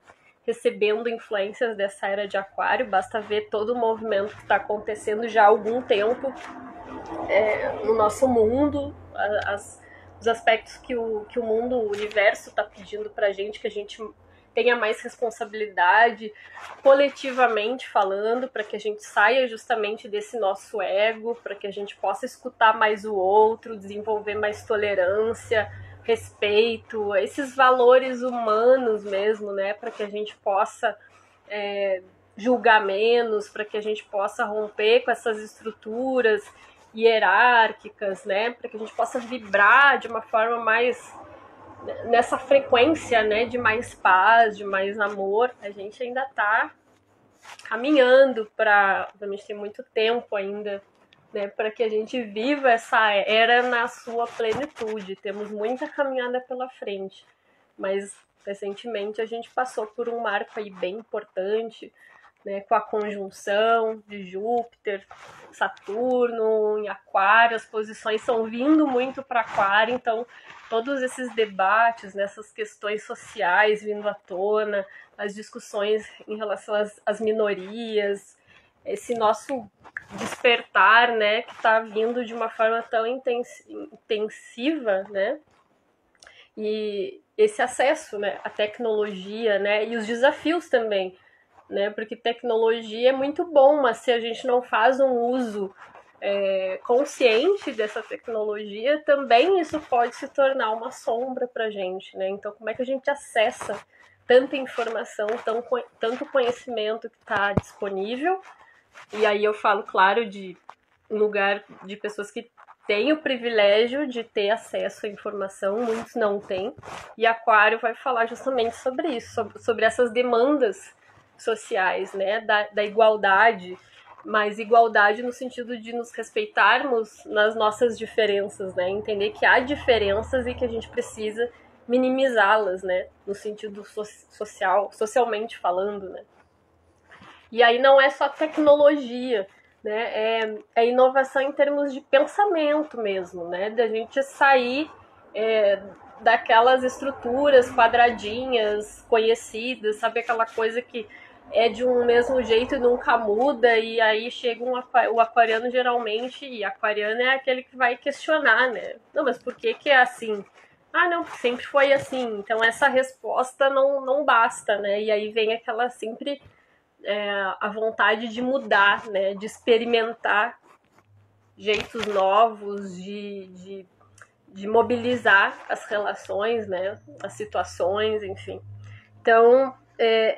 recebendo influências dessa era de Aquário. Basta ver todo o movimento que está acontecendo já há algum tempo no nosso mundo, os aspectos que o mundo, o universo está pedindo para a gente, que a gente tenha mais responsabilidade, coletivamente falando, para que a gente saia justamente desse nosso ego, para que a gente possa escutar mais o outro, desenvolver mais tolerância, respeito, esses valores humanos mesmo, né, para que a gente possa julgar menos, para que a gente possa romper com essas estruturas hierárquicas, né, para que a gente possa vibrar de uma forma mais nessa frequência, né, de mais paz, de mais amor. A gente ainda está caminhando para, obviamente tem muito tempo ainda, né, para que a gente viva essa era na sua plenitude. Temos muita caminhada pela frente, mas recentemente a gente passou por um marco aí bem importante, né, com a conjunção de Júpiter, Saturno em Aquário, as posições estão vindo muito para Aquário, então todos esses debates, nessas questões sociais vindo à tona, as discussões em relação às minorias, esse nosso despertar, né, que está vindo de uma forma tão intensiva, né, e esse acesso, né, à tecnologia, né, e os desafios também, né, porque tecnologia é muito bom, mas se a gente não faz um uso consciente dessa tecnologia, também isso pode se tornar uma sombra para a gente, né? Então, como é que a gente acessa tanta informação, tanto conhecimento que está disponível? E aí eu falo, claro, de um lugar de pessoas que têm o privilégio de ter acesso à informação, muitos não têm. E Aquário vai falar justamente sobre isso, sobre essas demandas sociais, né? Da igualdade, mas igualdade no sentido de nos respeitarmos nas nossas diferenças, né? Entender que há diferenças e que a gente precisa minimizá-las, né? No sentido socialmente falando, né? E aí não é só tecnologia, né? É inovação em termos de pensamento mesmo, né? Da gente sair daquelas estruturas quadradinhas conhecidas, sabe, aquela coisa que é de um mesmo jeito e nunca muda, e aí chega o aquariano geralmente, e aquariano é aquele que vai questionar, né? Não, mas por que é assim? Ah, não, sempre foi assim. Então essa resposta não basta, né? E aí vem aquela sempre a vontade de mudar, né? De experimentar jeitos novos, de mobilizar as relações, né? As situações, enfim. Então,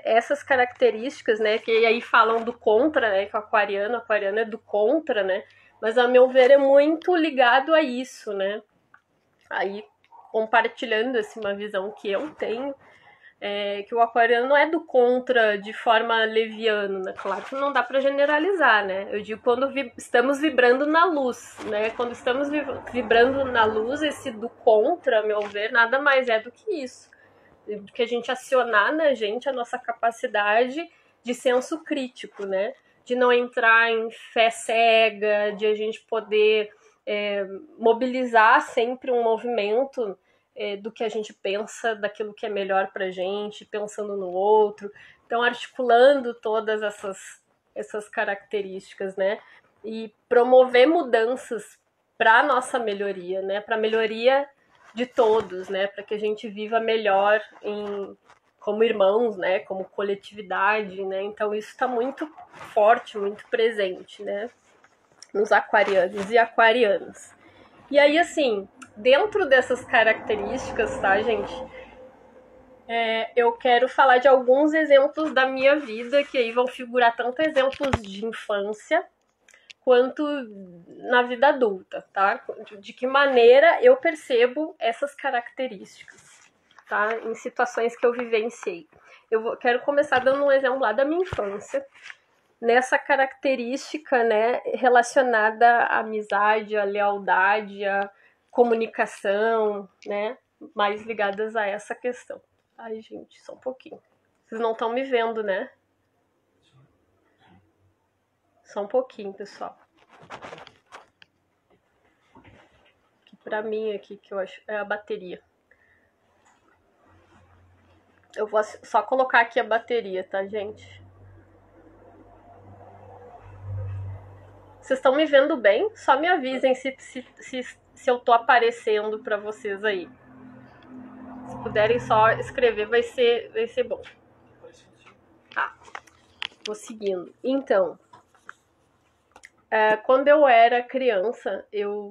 essas características, né, que aí falam do contra, né, que o aquariano é do contra, né, mas a meu ver é muito ligado a isso, né, aí compartilhando assim, uma visão que eu tenho, que o aquariano não é do contra de forma leviana, né? Claro que não dá para generalizar, né? Eu digo quando estamos vibrando na luz, né? Quando estamos vibrando na luz, esse do contra, a meu ver, nada mais é do que isso. Do que a gente acionar na gente a nossa capacidade de senso crítico, né? De não entrar em fé cega, de a gente poder mobilizar sempre um movimento do que a gente pensa, daquilo que é melhor pra gente, pensando no outro. Então, articulando todas essas características, né? E promover mudanças para a nossa melhoria, né? Para a melhoria de todos, né? Para que a gente viva melhor como irmãos, né? Como coletividade, né? Então, isso está muito forte, muito presente, né? Nos aquarianos e aquarianas. E aí, assim, dentro dessas características, tá, gente? Eu quero falar de alguns exemplos da minha vida, que aí vão figurar tanto exemplos de infância quanto na vida adulta, tá? De que maneira eu percebo essas características, tá? Em situações que eu vivenciei. Quero começar dando um exemplo lá da minha infância, nessa característica, né, relacionada à amizade, à lealdade, à comunicação, né, mais ligadas a essa questão. Ai, gente, só um pouquinho. Vocês não estão me vendo, né? Só um pouquinho, pessoal. Que pra mim aqui, que eu acho, é a bateria. Eu vou só colocar aqui a bateria, tá, gente? Vocês estão me vendo bem? Só me avisem se eu tô aparecendo pra vocês aí. Se puderem só escrever, vai ser bom. Tá, vou seguindo. Então, quando eu era criança,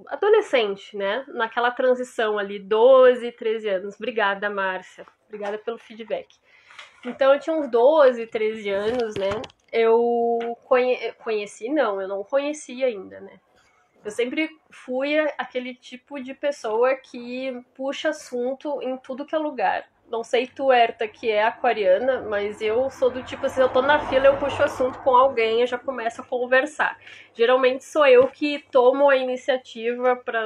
adolescente, né? Naquela transição ali, 12, 13 anos. Obrigada, Márcia. Obrigada pelo feedback. Então, eu tinha uns 12, 13 anos, né? Eu conheci, não, eu não conhecia ainda, né? Eu sempre fui aquele tipo de pessoa que puxa assunto em tudo que é lugar. Não sei tu, Herta, que é aquariana, mas eu sou do tipo, se eu tô na fila, eu puxo assunto com alguém e já começo a conversar. Geralmente sou eu que tomo a iniciativa para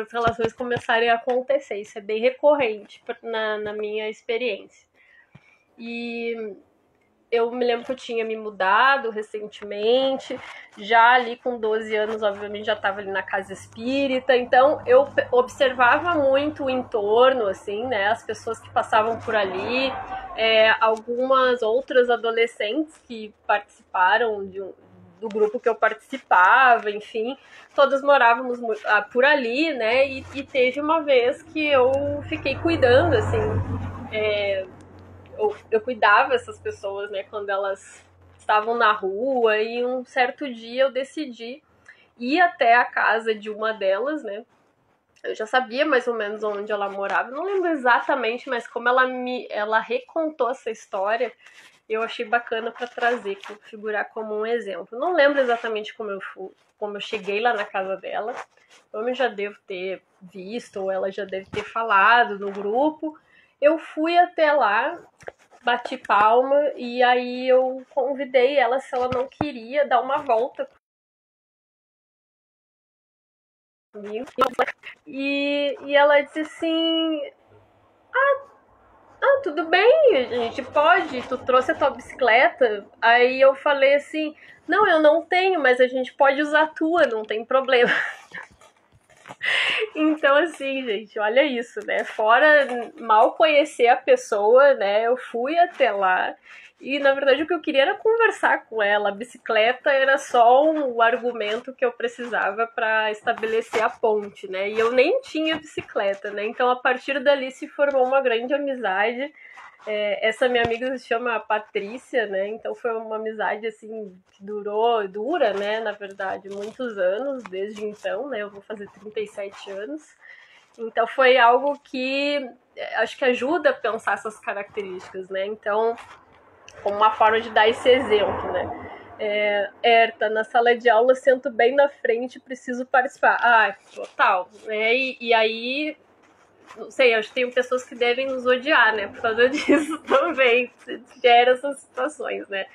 as relações começarem a acontecer. Isso é bem recorrente na minha experiência. E eu me lembro que eu tinha me mudado recentemente, já ali com 12 anos, obviamente, já estava ali na casa espírita, então eu observava muito o entorno, assim, né, as pessoas que passavam por ali, algumas outras adolescentes que participaram do grupo que eu participava, enfim, todas morávamos por ali, né, e teve uma vez que eu fiquei cuidando, assim, eu cuidava essas pessoas, né, quando elas estavam na rua, e um certo dia eu decidi ir até a casa de uma delas, né. Eu já sabia mais ou menos onde ela morava, não lembro exatamente, mas como ela recontou essa história, eu achei bacana para trazer, configurar como um exemplo. Não lembro exatamente como eu cheguei lá na casa dela, eu já devo ter visto, ou ela já deve ter falado no grupo. Eu fui até lá, bati palma, e aí eu convidei ela se ela não queria dar uma volta comigo. E ela disse assim, tudo bem, a gente pode, tu trouxe a tua bicicleta? Aí eu falei assim, não, eu não tenho, mas a gente pode usar a tua, não tem problema. Então, assim, gente, olha isso, né? Fora mal conhecer a pessoa, né? Eu fui até lá e, na verdade, o que eu queria era conversar com ela. A bicicleta era só o argumento que eu precisava para estabelecer a ponte, né? E eu nem tinha bicicleta, né? Então, a partir dali se formou uma grande amizade. Essa minha amiga se chama Patrícia, né? Então foi uma amizade assim que dura, né? Na verdade, muitos anos desde então, né? Eu vou fazer 37 anos. Então foi algo que acho que ajuda a pensar essas características, né? Então, como uma forma de dar esse exemplo, né? Herta, na sala de aula, sento bem na frente, preciso participar. Ah, total. Né? E aí não sei, acho que tem pessoas que devem nos odiar, né, por causa disso também, gera essas situações, né,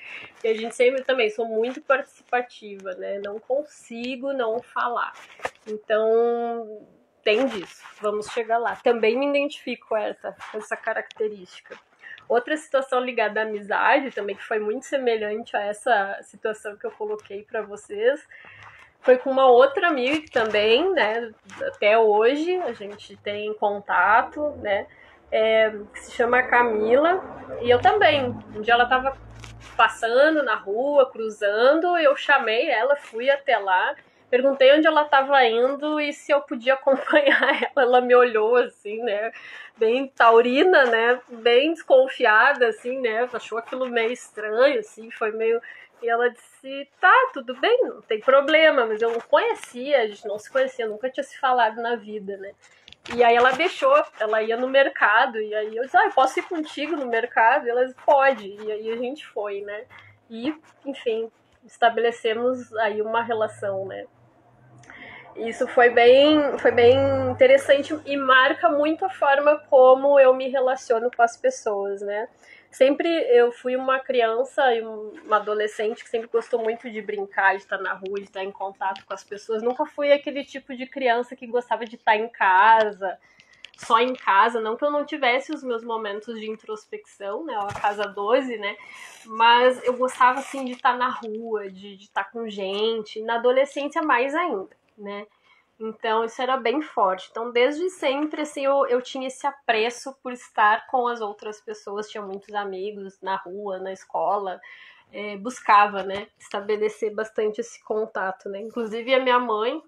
e a gente sempre também, sou muito participativa, né, não consigo não falar, então tem disso, vamos chegar lá. Também me identifico com essa característica. Outra situação ligada à amizade também, que foi muito semelhante a essa situação que eu coloquei para vocês, foi com uma outra amiga também, né, até hoje a gente tem contato, né, que se chama Camila, e eu também, um dia ela estava passando na rua, cruzando, eu chamei ela, fui até lá, perguntei onde ela estava indo e se eu podia acompanhar ela me olhou assim, né, bem taurina, né, bem desconfiada, assim, né, achou aquilo meio estranho, assim, foi meio... E ela disse, tá, tudo bem, não tem problema, mas eu não conhecia, a gente não se conhecia, nunca tinha se falado na vida, né? E aí ela deixou, ela ia no mercado, e aí eu disse, eu posso ir contigo no mercado? E ela disse, pode, e aí a gente foi, né? E, enfim, estabelecemos aí uma relação, né? Isso foi bem interessante e marca muito a forma como eu me relaciono com as pessoas, né? Sempre eu fui uma criança e uma adolescente que sempre gostou muito de brincar, de estar na rua, de estar em contato com as pessoas. Nunca fui aquele tipo de criança que gostava de estar em casa, só em casa, não que eu não tivesse os meus momentos de introspecção, né, a casa 12, né, mas eu gostava, assim, de estar na rua, de estar com gente, na adolescência mais ainda, né. Então, isso era bem forte. Então, desde sempre, assim, eu tinha esse apreço por estar com as outras pessoas. Tinha muitos amigos na rua, na escola. Buscava, né, estabelecer bastante esse contato, né. Inclusive, a minha mãe,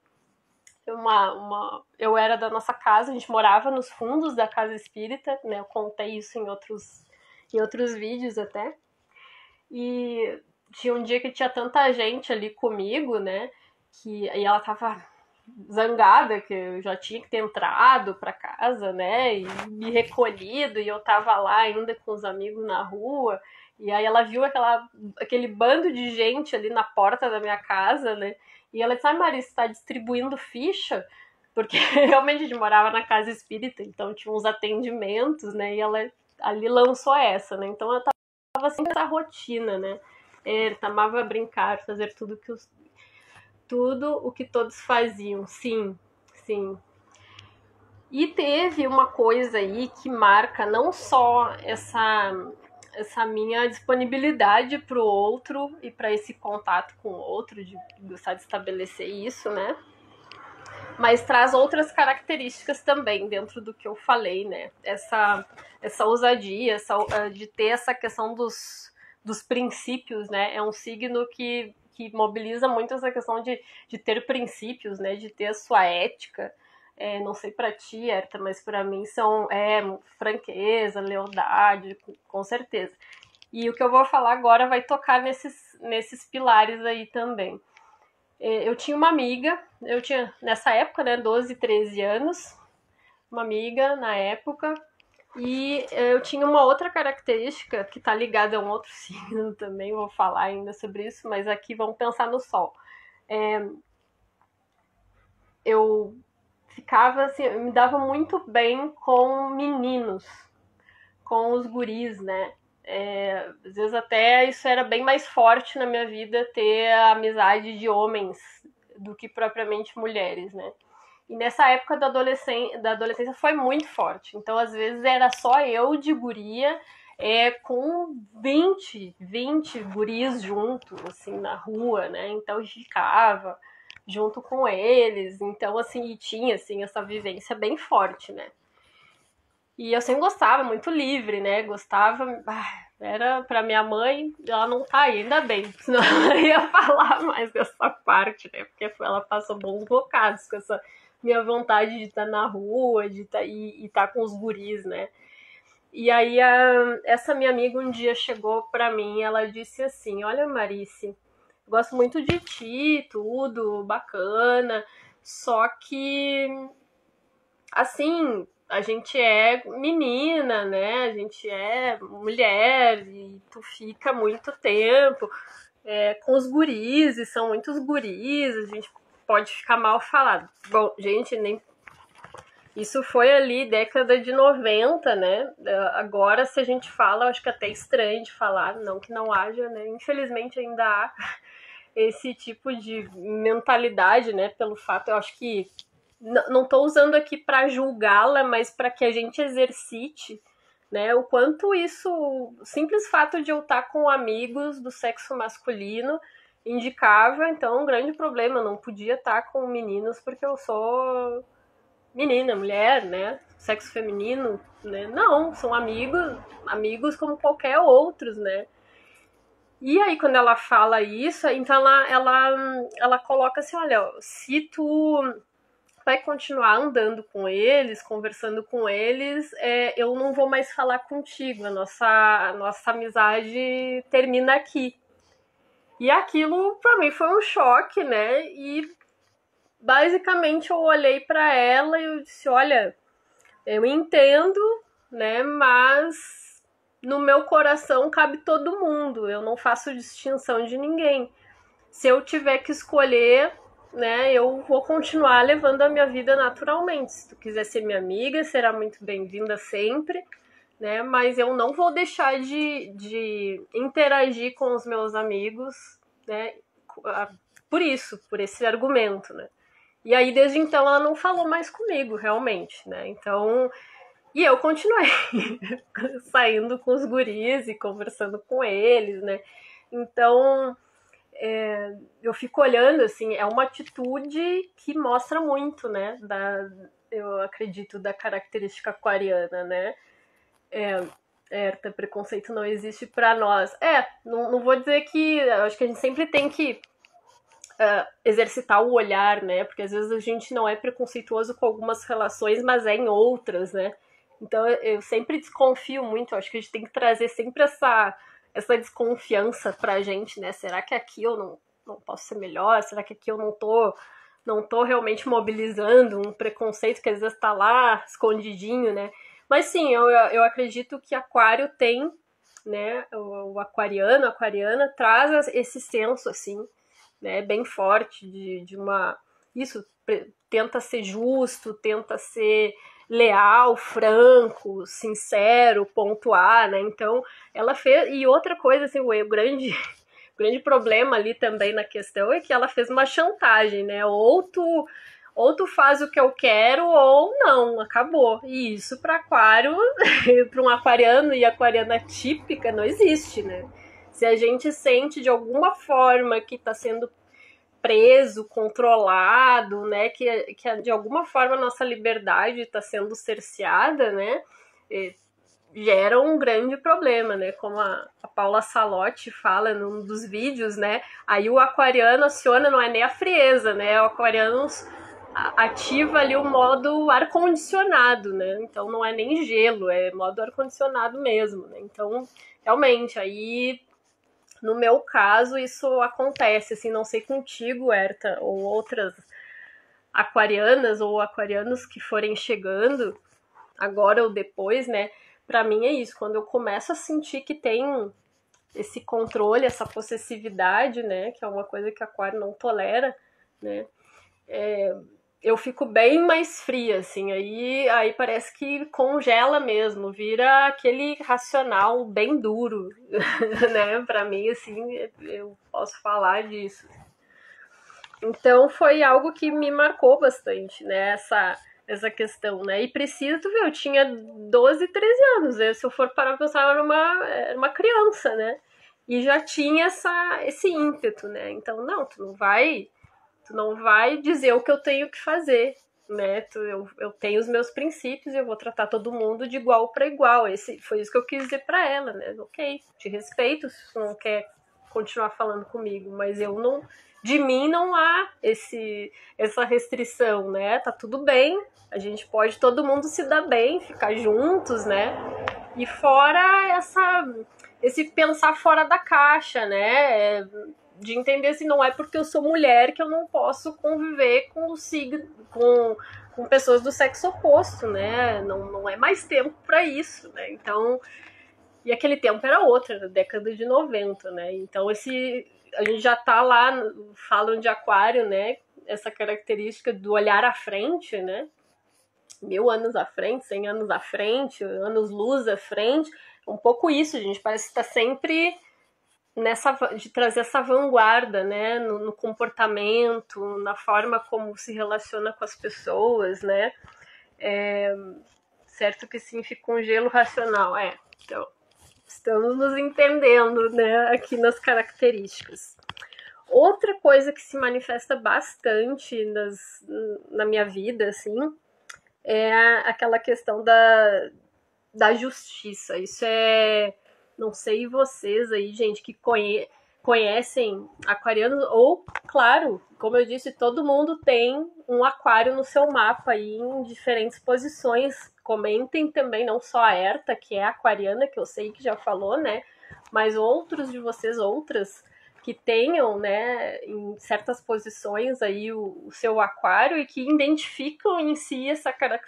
eu era da nossa casa, a gente morava nos fundos da casa espírita, né, eu contei isso em outros vídeos até. E tinha um dia que tinha tanta gente ali comigo, né, e ela tava zangada que eu já tinha que ter entrado para casa, né, e me recolhido, e eu tava lá ainda com os amigos na rua, e aí ela viu aquele bando de gente ali na porta da minha casa, né, e ela disse, Marisa, você tá distribuindo ficha? Porque realmente a gente morava na casa espírita, então tinha uns atendimentos, né, e ela ali lançou essa, né, então ela tava sempre essa rotina, né, amava brincar, fazer tudo o que todos faziam, sim, sim. E teve uma coisa aí que marca não só essa minha disponibilidade para o outro e para esse contato com o outro, de gostar de estabelecer isso, né? Mas traz outras características também dentro do que eu falei, né? Essa ousadia, de ter essa questão dos princípios, né? É um signo que mobiliza muito essa questão de ter princípios, né? De ter a sua ética. Não sei para ti, Herta, mas para mim são franqueza, lealdade, com certeza. E o que eu vou falar agora vai tocar nesses pilares aí também. Eu tinha uma amiga, eu tinha nessa época, né, 12, 13 anos, uma amiga na época, e eu tinha uma outra característica que está ligada a um outro signo também, vou falar ainda sobre isso, mas aqui vamos pensar no Sol. Eu ficava assim, eu me dava muito bem com meninos, com os guris, né? Às vezes até isso era bem mais forte na minha vida, ter a amizade de homens do que propriamente mulheres, né? E nessa época da adolescência foi muito forte. Então, às vezes, era só eu de guria, com 20 guris junto, assim, na rua, né? Então, eu ficava junto com eles. Então, assim, e tinha, assim, essa vivência bem forte, né? E eu sempre gostava, muito livre, né? Gostava. Era pra minha mãe, ela não tá aí, ainda bem, senão ela ia falar mais dessa parte, né? Porque ela passou bons bocados com essa minha vontade de estar na rua, de estar com os guris, né? E aí essa minha amiga um dia chegou pra mim e ela disse assim, olha, Marice, gosto muito de ti, tudo, bacana, só que, assim, a gente é menina, né? A gente é mulher e tu fica muito tempo com os guris, e são muitos guris, a gente pode ficar mal falado. Bom, gente, nem isso foi ali década de 90, né? Agora, se a gente fala, eu acho que até estranho de falar, não que não haja, né? Infelizmente ainda há esse tipo de mentalidade, né? Pelo fato, eu acho que não estou usando aqui para julgá-la, mas para que a gente exercite, né, o quanto isso, o simples fato de eu estar com amigos do sexo masculino indicava, então, um grande problema. Eu não podia estar com meninos porque eu sou menina, mulher, né, sexo feminino, né, não, são amigos como qualquer outros, né. E aí, quando ela fala isso, então ela coloca assim, olha, se tu vai continuar andando com eles, conversando com eles, eu não vou mais falar contigo, a nossa amizade termina aqui. E aquilo para mim foi um choque, né? E basicamente eu olhei para ela e eu disse, olha, eu entendo, né? Mas no meu coração cabe todo mundo, eu não faço distinção de ninguém. Se eu tiver que escolher, né, eu vou continuar levando a minha vida naturalmente. Se tu quiser ser minha amiga, será muito bem-vinda sempre, né, mas eu não vou deixar de interagir com os meus amigos, né, por esse argumento, né. E aí, desde então, ela não falou mais comigo, realmente, né, então... E eu continuei saindo com os guris e conversando com eles, né, então... eu fico olhando, assim, é uma atitude que mostra muito, né, eu acredito, da característica aquariana, né? Preconceito não existe para nós. Não vou dizer que, eu acho que a gente sempre tem que exercitar o olhar, né? Porque às vezes a gente não é preconceituoso com algumas relações, mas é em outras, né? Então eu sempre desconfio muito, eu acho que a gente tem que trazer sempre essa desconfiança pra gente, né? Será que aqui eu não posso ser melhor? Será que aqui eu não tô realmente mobilizando um preconceito que às vezes tá lá escondidinho, né? Mas sim, eu acredito que aquário tem, né? O aquariano, a aquariana traz esse senso, assim, né, bem forte de uma... Isso, tenta ser justo, tenta ser leal, franco, sincero, pontuar, né? Então, ela fez... E outra coisa, assim, o grande problema ali também na questão é que ela fez uma chantagem, né? Ou tu faz o que eu quero ou não, acabou. E isso para aquário, para um aquariano e aquariana típica, não existe, né? Se a gente sente de alguma forma que está sendo preso, controlado, né, que de alguma forma a nossa liberdade está sendo cerceada, né, gera um grande problema, né, como a Paula Salotti fala num dos vídeos, né, aí o aquariano aciona, não é nem a frieza, né, o aquariano ativa ali o modo ar-condicionado, né, então não é nem gelo, é modo ar-condicionado mesmo, né, então realmente aí no meu caso, isso acontece, assim, não sei contigo, Herta, ou outras aquarianas ou aquarianos que forem chegando agora ou depois, né? Pra mim é isso, quando eu começo a sentir que tem esse controle, essa possessividade, né? Que é uma coisa que aquário não tolera, né? Eu fico bem mais fria, assim, aí parece que congela mesmo, vira aquele racional bem duro, né? Pra mim, assim, eu posso falar disso. Então foi algo que me marcou bastante, né? Essa questão, né? E preciso tu ver, eu tinha 12, 13 anos, né? Se eu for parar pra pensar, eu era uma criança, né? E já tinha esse ímpeto, né? Então, não, tu não vai dizer o que eu tenho que fazer, né? Eu tenho os meus princípios e eu vou tratar todo mundo de igual para igual. Foi isso que eu quis dizer para ela, né? Ok, te respeito se tu não quer continuar falando comigo, mas eu não, de mim não há essa restrição, né? Tá tudo bem, a gente pode todo mundo se dar bem, ficar juntos, né? E fora esse pensar fora da caixa, né? De entender assim, não é porque eu sou mulher que eu não posso conviver com pessoas do sexo oposto, né? Não é mais tempo para isso, né? Então, e aquele tempo era outro, na década de 90, né? Então a gente já tá lá, falam de aquário, né? Essa característica do olhar à frente, né? 1000 anos à frente, 100 anos à frente, anos-luz à frente. Um pouco isso, a gente parece que tá sempre de trazer essa vanguarda, né, no comportamento, na forma como se relaciona com as pessoas, né, certo que significa um gelo racional, então estamos nos entendendo, né, aqui nas características. Outra coisa que se manifesta bastante na minha vida, assim, é aquela questão da justiça. Isso não sei vocês aí, gente, que conhecem aquarianos, ou, claro, como eu disse, todo mundo tem um aquário no seu mapa aí em diferentes posições. Comentem também, não só a Herta, que é aquariana, que eu sei que já falou, né? Mas outros de vocês, outras, que tenham, né, em certas posições aí o seu aquário e que identificam em si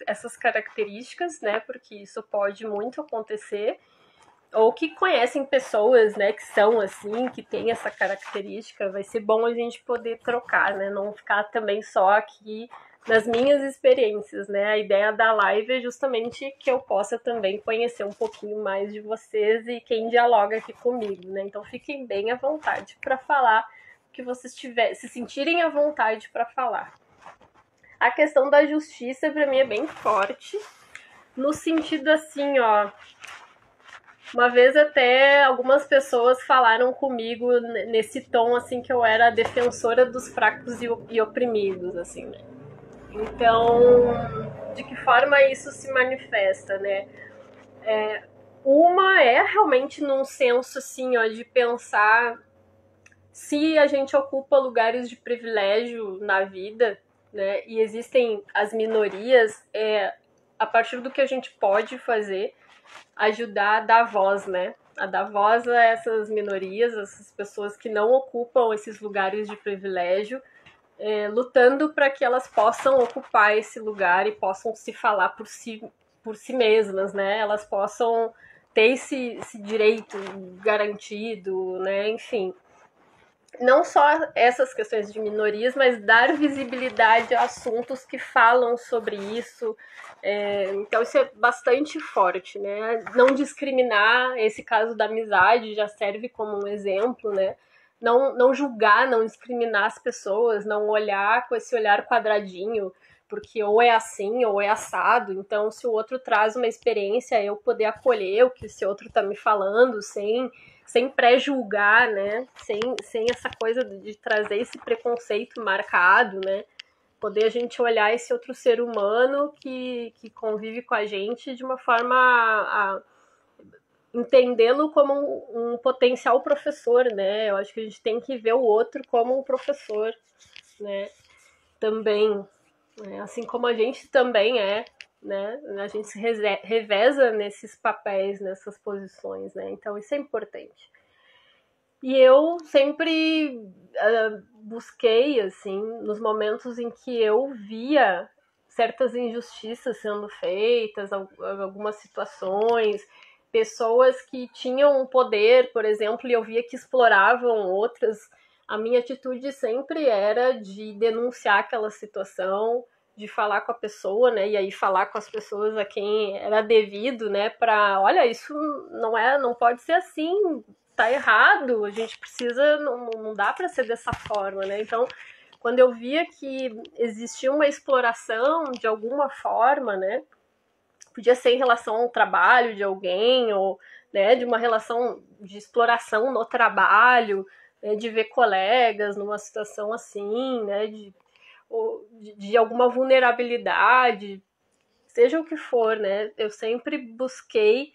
essas características, né? Porque isso pode muito acontecer, ou que conhecem pessoas, né, que são assim, que têm essa característica. Vai ser bom a gente poder trocar, né? Não ficar também só aqui nas minhas experiências, né? A ideia da live é justamente que eu possa também conhecer um pouquinho mais de vocês e quem dialoga aqui comigo, né? Então fiquem bem à vontade para falar o que vocês se sentirem à vontade para falar. A questão da justiça para mim é bem forte, no sentido assim, ó, Uma vez até algumas pessoas falaram comigo nesse tom, assim, que eu era a defensora dos fracos e oprimidos, assim, né? Então, de que forma isso se manifesta, né? Uma é realmente num senso, assim, ó, de pensar se a gente ocupa lugares de privilégio na vida, né? E existem as minorias, a partir do que a gente pode fazer, ajudar a dar voz, né? A dar voz a essas minorias, essas pessoas que não ocupam esses lugares de privilégio, lutando para que elas possam ocupar esse lugar e possam se falar por si mesmas, né? Elas possam ter esse direito garantido, né? Enfim, não só essas questões de minorias, mas dar visibilidade a assuntos que falam sobre isso. Então isso é bastante forte, né? Não discriminar, esse caso da amizade já serve como um exemplo, né? Não julgar, não discriminar as pessoas, não olhar com esse olhar quadradinho, porque ou é assim ou é assado. Então, se o outro traz uma experiência, eu poder acolher o que esse outro está me falando, sem pré-julgar, né? Sem essa coisa de trazer esse preconceito marcado, né? Poder a gente olhar esse outro ser humano que convive com a gente de uma forma a entendê-lo como um potencial professor, né? Eu acho que a gente tem que ver o outro como um professor, né? Também, né? Assim como a gente também né? A gente se reveza nesses papéis, nessas posições, né? Então isso é importante. E eu sempre busquei, assim, nos momentos em que eu via certas injustiças sendo feitas, algumas situações, pessoas que tinham poder, por exemplo, e eu via que exploravam outras, a minha atitude sempre era de denunciar aquela situação, de falar com a pessoa, né, e aí falar com as pessoas a quem era devido, né, para, olha, isso não pode ser assim, tá errado, a gente precisa, não dá para ser dessa forma, né? Então, quando eu via que existia uma exploração de alguma forma, né? Podia ser em relação ao trabalho de alguém, ou né, de uma relação de exploração no trabalho, né, de ver colegas numa situação assim, né? De alguma vulnerabilidade, seja o que for, né? Eu sempre busquei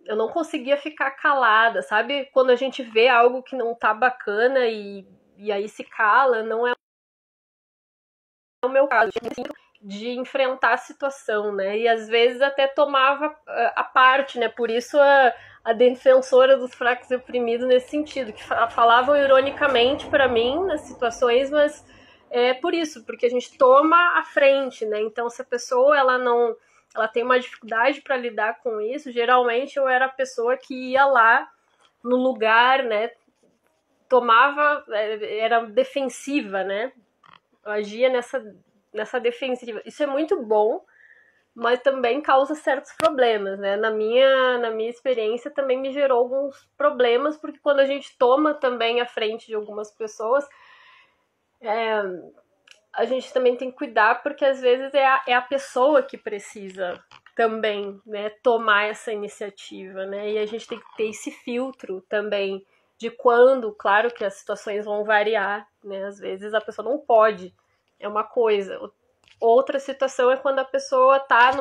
eu não conseguia ficar calada, sabe? Quando a gente vê algo que não tá bacana e aí se cala, não é o meu caso. De enfrentar a situação, né? E às vezes até tomava a parte, né? Por isso a defensora dos fracos e oprimidos nesse sentido, que falavam ironicamente para mim nas situações, mas é por isso, porque a gente toma a frente, né? Então, se a pessoa ela tem uma dificuldade para lidar com isso, geralmente eu era a pessoa que ia lá no lugar, né? Tomava, era defensiva, né? Eu agia nessa defensiva. Isso é muito bom, mas também causa certos problemas, né? Na minha experiência também me gerou alguns problemas, porque quando a gente toma também a frente de algumas pessoas, a gente também tem que cuidar, porque às vezes é a pessoa que precisa também, né, tomar essa iniciativa, né? E a gente tem que ter esse filtro também de quando, claro que as situações vão variar, né? Às vezes a pessoa não pode, é uma coisa. Outra situação é quando a pessoa está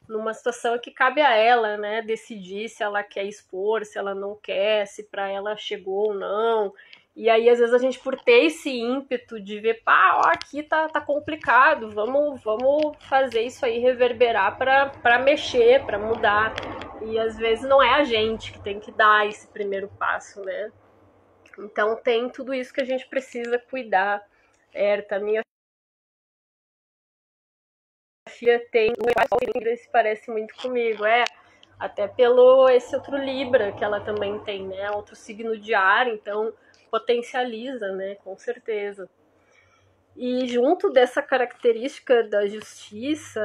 numa situação que cabe a ela, né, decidir se ela quer expor, se ela não quer, se para ela chegou ou não. E aí, às vezes, a gente, por ter esse ímpeto de ver, pá, ó, aqui tá complicado, vamos fazer isso aí reverberar para mexer, para mudar. E às vezes não é a gente que tem que dar esse primeiro passo, né? Então tem tudo isso que a gente precisa cuidar. Minha filha tem o se parece muito comigo, até pelo esse outro Libra que ela também tem, né? Outro signo de ar, então potencializa, né? Com certeza. E junto dessa característica da justiça,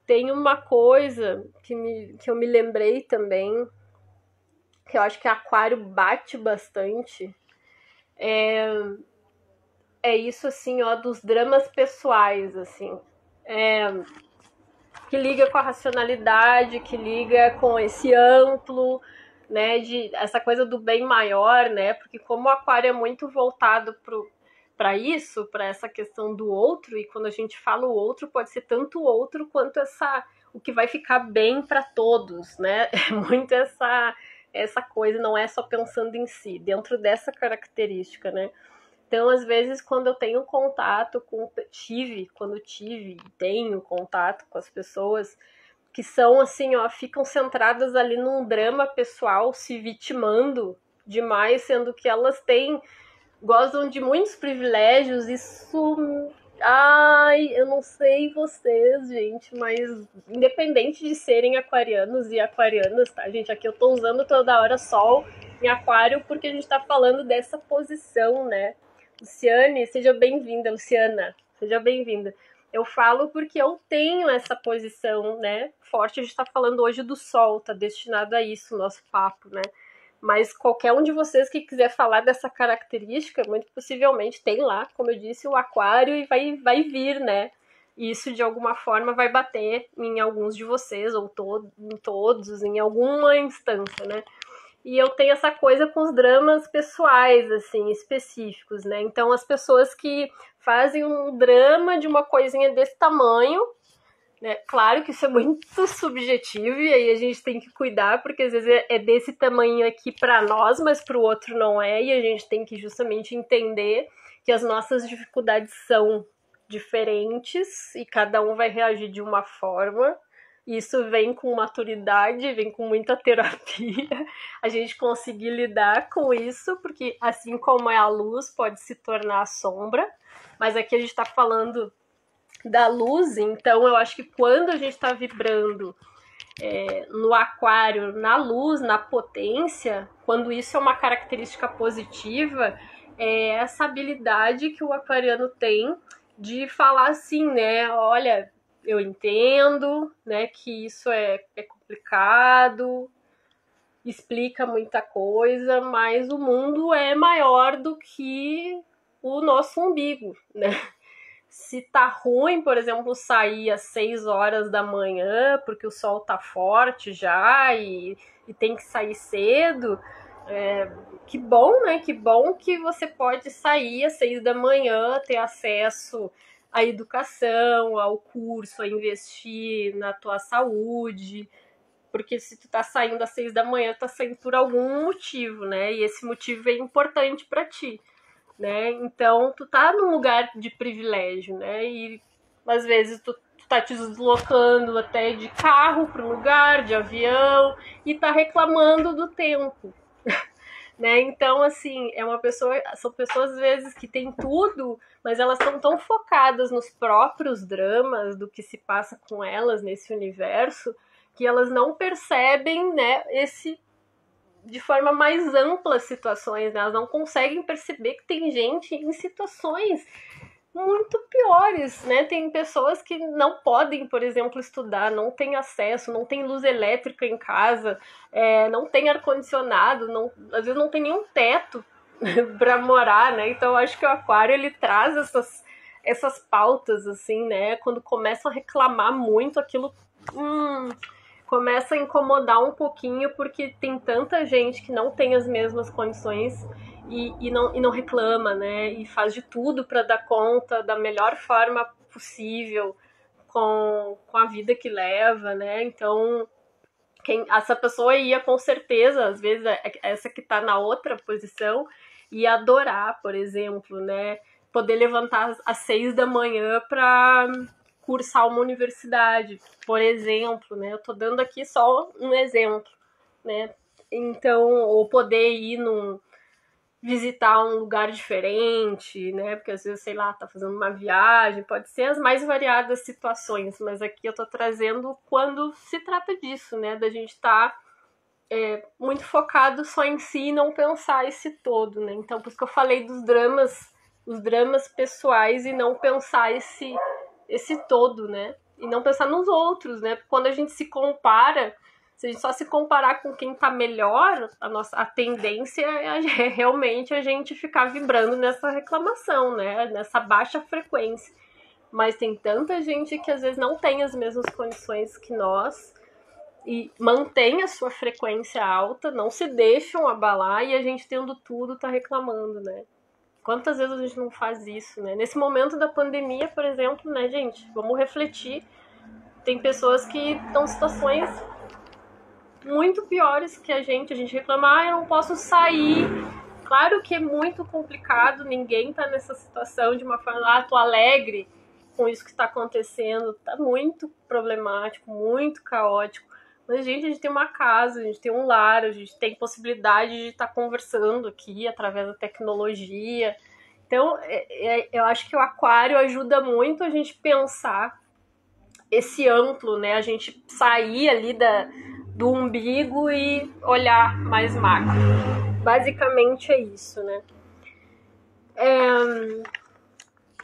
tem uma coisa que eu me lembrei também, que eu acho que Aquário bate bastante, é isso, assim, ó, dos dramas pessoais, assim. que liga com a racionalidade, que liga com esse amplo, né, de essa coisa do bem maior, né, porque como o aquário é muito voltado para isso, para essa questão do outro, e quando a gente fala o outro, pode ser tanto o outro quanto o que vai ficar bem para todos, né, é muito essa coisa, não é só pensando em si, dentro dessa característica, né. Então, às vezes, quando eu tenho contato quando tive e tenho contato com as pessoas que são assim, ó, ficam centradas ali num drama pessoal, se vitimando demais, sendo que elas gozam de muitos privilégios, isso. Ai, eu não sei vocês, gente, mas independente de serem aquarianos e aquarianas, tá, gente? Aqui eu tô usando toda hora sol em aquário porque a gente tá falando dessa posição, né? Luciane, seja bem-vinda, Luciana, seja bem-vinda. Eu falo porque eu tenho essa posição, né, forte. A gente tá falando hoje do sol, tá destinado a isso o nosso papo, né? Mas qualquer um de vocês que quiser falar dessa característica, muito possivelmente tem lá, como eu disse, o aquário e vai vir, né? E isso de alguma forma vai bater em alguns de vocês, ou em todos, em alguma instância, né? E eu tenho essa coisa com os dramas pessoais, assim, específicos, né? Então, as pessoas que fazem um drama de uma coisinha desse tamanho, né? Claro que isso é muito subjetivo e aí a gente tem que cuidar, porque às vezes é desse tamanho aqui para nós, mas para o outro não é, e a gente tem que justamente entender que as nossas dificuldades são diferentes e cada um vai reagir de uma forma. Isso vem com maturidade, vem com muita terapia, a gente conseguir lidar com isso, porque assim como é a luz, pode se tornar a sombra, mas aqui a gente está falando da luz, então eu acho que quando a gente está vibrando no aquário, na luz, na potência, quando isso é uma característica positiva, é essa habilidade que o aquariano tem de falar assim, né, olha, eu entendo, né, que isso é complicado, explica muita coisa, mas o mundo é maior do que o nosso umbigo, né? Se tá ruim, por exemplo, sair às 6 horas da manhã, porque o sol tá forte já e tem que sair cedo, que bom, né? Que bom que você pode sair às 6 da manhã, ter acesso à educação, ao curso, a investir na tua saúde, porque se tu tá saindo às 6 da manhã, tu tá saindo por algum motivo, né? E esse motivo é importante para ti, né? Então, tu tá num lugar de privilégio, né? E às vezes tu tá te deslocando até de carro para um lugar, de avião, e tá reclamando do tempo, né? Então, assim, são pessoas às vezes que têm tudo, mas elas estão tão focadas nos próprios dramas do que se passa com elas nesse universo, que elas não percebem, né, de forma mais ampla as situações, né? Elas não conseguem perceber que tem gente em situações muito piores, né? Tem pessoas que não podem, por exemplo, estudar, não tem acesso, não tem luz elétrica em casa, não tem ar-condicionado, às vezes não tem nenhum teto para morar, né? Então eu acho que o aquário ele traz essas pautas, assim, né? Quando começam a reclamar muito, aquilo começa a incomodar um pouquinho, porque tem tanta gente que não tem as mesmas condições e não reclama, né? E faz de tudo para dar conta da melhor forma possível com a vida que leva, né? Então, essa pessoa ia com certeza, às vezes, essa que está na outra posição, ia adorar, por exemplo, né? Poder levantar às 6 da manhã para cursar uma universidade, por exemplo, né? Eu tô dando aqui só um exemplo, né? Então, ou poder ir visitar um lugar diferente, né? Porque às vezes, sei lá, tá fazendo uma viagem, pode ser as mais variadas situações, mas aqui eu tô trazendo quando se trata disso, né? Da gente estar muito focado só em si e não pensar esse todo, né? Então, por isso que eu falei dos dramas pessoais e não pensar esse todo, né? E não pensar nos outros, né? Porque quando a gente se compara, se a gente só se comparar com quem tá melhor, a tendência é realmente a gente ficar vibrando nessa reclamação, né? Nessa baixa frequência. mas tem tanta gente que às vezes não tem as mesmas condições que nós e mantém a sua frequência alta, não se deixam abalar e a gente tendo tudo tá reclamando, né? Quantas vezes a gente não faz isso, né? Nesse momento da pandemia, por exemplo, né, gente? Vamos refletir. Tem pessoas que estão em situações muito piores que a gente reclama, eu não posso sair. Claro que é muito complicado, ninguém tá nessa situação de uma forma, tô alegre com isso que está acontecendo, tá muito problemático, muito caótico. Mas, gente, a gente tem uma casa, a gente tem um lar, a gente tem possibilidade de estar conversando aqui através da tecnologia. Então, eu acho que o aquário ajuda muito a gente pensar esse amplo, né? A gente sair ali do umbigo e olhar mais macro. Basicamente é isso, né?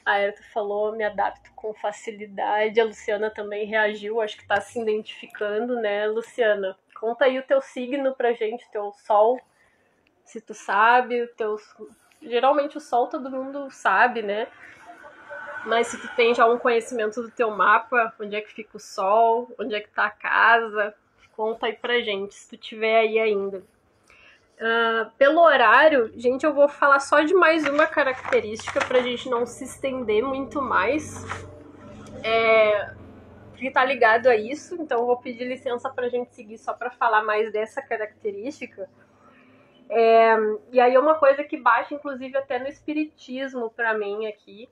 A Erika falou, me adapto com facilidade. A Luciana também reagiu, acho que tá se identificando, né, Luciana? Conta aí o teu signo pra gente, teu sol, se tu sabe, geralmente o sol todo mundo sabe, né? Mas se tu tem já um conhecimento do teu mapa, onde é que fica o sol, onde é que tá a casa, conta aí pra gente, se tu tiver aí ainda. Pelo horário, gente, eu vou falar só de mais uma característica pra gente não se estender muito mais. Que tá ligado a isso, então eu vou pedir licença pra gente seguir só pra falar mais dessa característica. E aí é uma coisa que bate, inclusive, até no espiritismo pra mim aqui,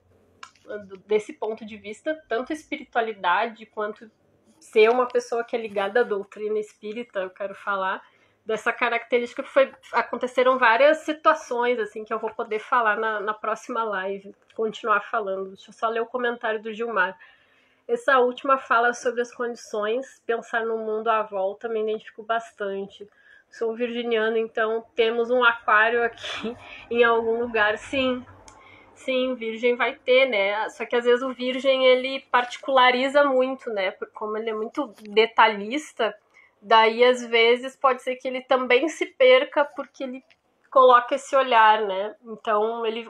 desse ponto de vista, tanto espiritualidade quanto ser uma pessoa que é ligada à doutrina espírita, eu quero falar dessa característica que aconteceram várias situações assim que eu vou poder falar na próxima live, continuar falando. Deixa eu só ler o comentário do Gilmar. Essa última fala sobre as condições, pensar no mundo à volta, me identifico bastante. Sou virginiano, então temos um aquário aqui em algum lugar. Sim, virgem vai ter, né? Só que às vezes o virgem, ele particulariza muito, né? Como ele é muito detalhista, daí às vezes pode ser que ele também se perca porque ele coloca esse olhar, né? Então ele,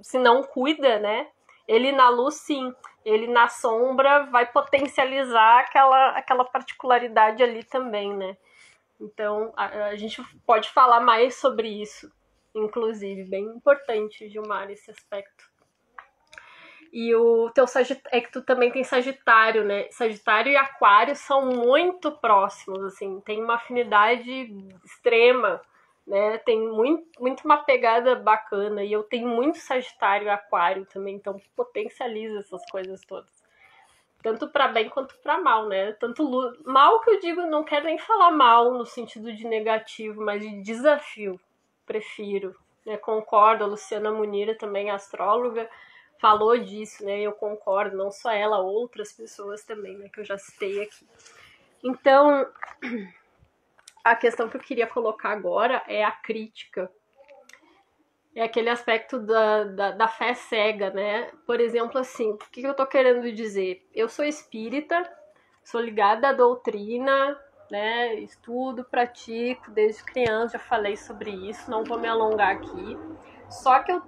se não cuida, né? Ele na luz, sim. Ele na sombra vai potencializar aquela particularidade ali também, né? Então a gente pode falar mais sobre isso, inclusive, bem importante, Gilmar, esse aspecto. E o teu é que tu também tem Sagitário, né? Sagitário e Aquário são muito próximos, assim, tem uma afinidade extrema, né? Tem muito uma pegada bacana. E eu tenho muito Sagitário e Aquário também, então potencializa essas coisas todas. Tanto para bem quanto para mal, né? Tanto mal que eu digo, não quero nem falar mal no sentido de negativo, mas de desafio. Prefiro, né? Concordo, a Luciana Munira também, astróloga, falou disso, né? Eu concordo, não só ela, outras pessoas também, né? Que eu já citei aqui. Então, a questão que eu queria colocar agora é a crítica. É aquele aspecto da fé cega, né? Por exemplo, assim, o que eu tô querendo dizer? Eu sou espírita, sou ligada à doutrina, né? Estudo, pratico desde criança, já falei sobre isso, não vou me alongar aqui. Só que eu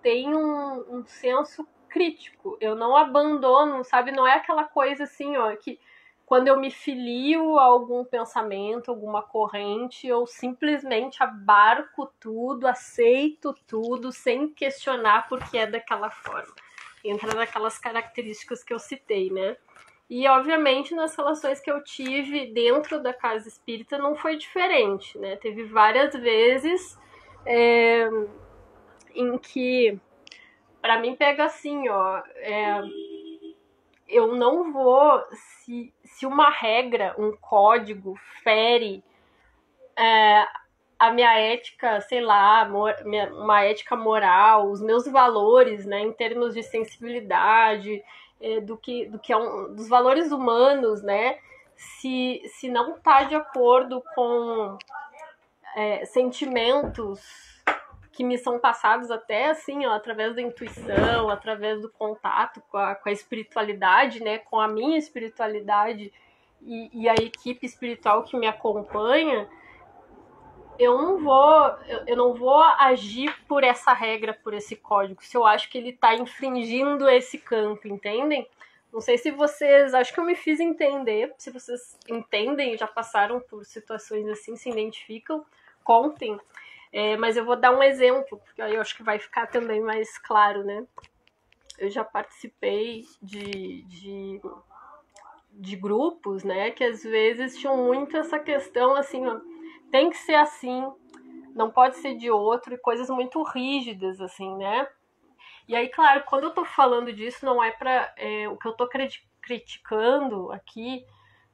tenho um senso crítico, eu não abandono, sabe? Não é aquela coisa assim, ó, que quando eu me filio a algum pensamento, alguma corrente, eu simplesmente abarco tudo, aceito tudo, sem questionar porque é daquela forma. Entra naquelas características que eu citei, né? E, obviamente, nas relações que eu tive dentro da casa espírita não foi diferente, né? Teve várias vezes em que, para mim, pega assim, ó... eu não vou, se uma regra, um código fere a minha ética, sei lá, uma ética moral, os meus valores, né, em termos de sensibilidade, do que dos valores humanos, né, se não está de acordo com sentimentos que me são passados até assim, ó, através da intuição, através do contato com a espiritualidade, né, com a minha espiritualidade e a equipe espiritual que me acompanha, eu não vou agir por essa regra, por esse código, se eu acho que ele está infringindo esse campo, entendem? Não sei se vocês, acho que eu me fiz entender, se vocês entendem, já passaram por situações assim, se identificam, contem. Mas eu vou dar um exemplo, porque aí eu acho que vai ficar também mais claro, né? Eu já participei de grupos, né, que às vezes tinham muito essa questão assim, ó, tem que ser assim, não pode ser de outro, e coisas muito rígidas, assim, né? E aí, claro, quando eu tô falando disso, não é para o que eu tô criticando aqui,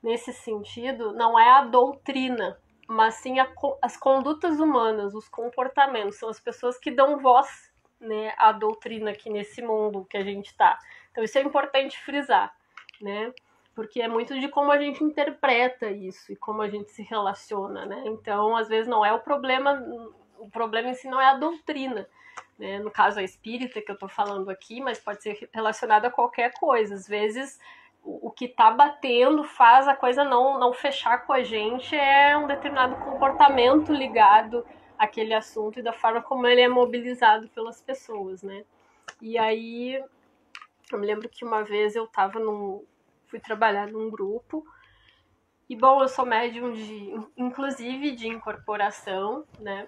nesse sentido, não é a doutrina, mas sim as condutas humanas, os comportamentos, são as pessoas que dão voz, né, à doutrina aqui nesse mundo que a gente está. Então isso é importante frisar, né? Porque é muito de como a gente interpreta isso e como a gente se relaciona, né? Então, às vezes não é o problema em si não é a doutrina, né? No caso a espírita que eu estou falando aqui, mas pode ser relacionado a qualquer coisa. Às vezes o que está batendo faz a coisa não fechar com a gente é um determinado comportamento ligado àquele assunto e da forma como ele é mobilizado pelas pessoas, né? E aí eu me lembro que uma vez eu fui trabalhar num grupo e, bom, eu sou médium inclusive de incorporação, né?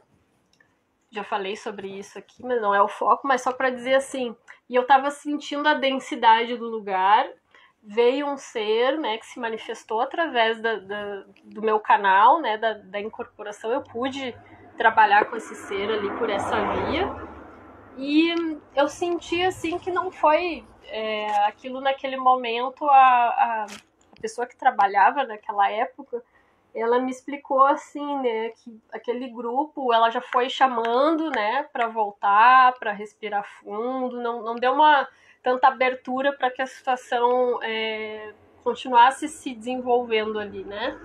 Já falei sobre isso aqui, mas não é o foco, mas só para dizer assim, e eu estava sentindo a densidade do lugar, veio um ser, né, que se manifestou através do meu canal, né, da incorporação, eu pude trabalhar com esse ser ali por essa via, e eu senti assim que não foi aquilo naquele momento, a pessoa que trabalhava naquela época, ela me explicou assim, né, que aquele grupo, ela já foi chamando, né, para voltar, para respirar fundo, não deu tanta abertura para que a situação continuasse se desenvolvendo ali, né.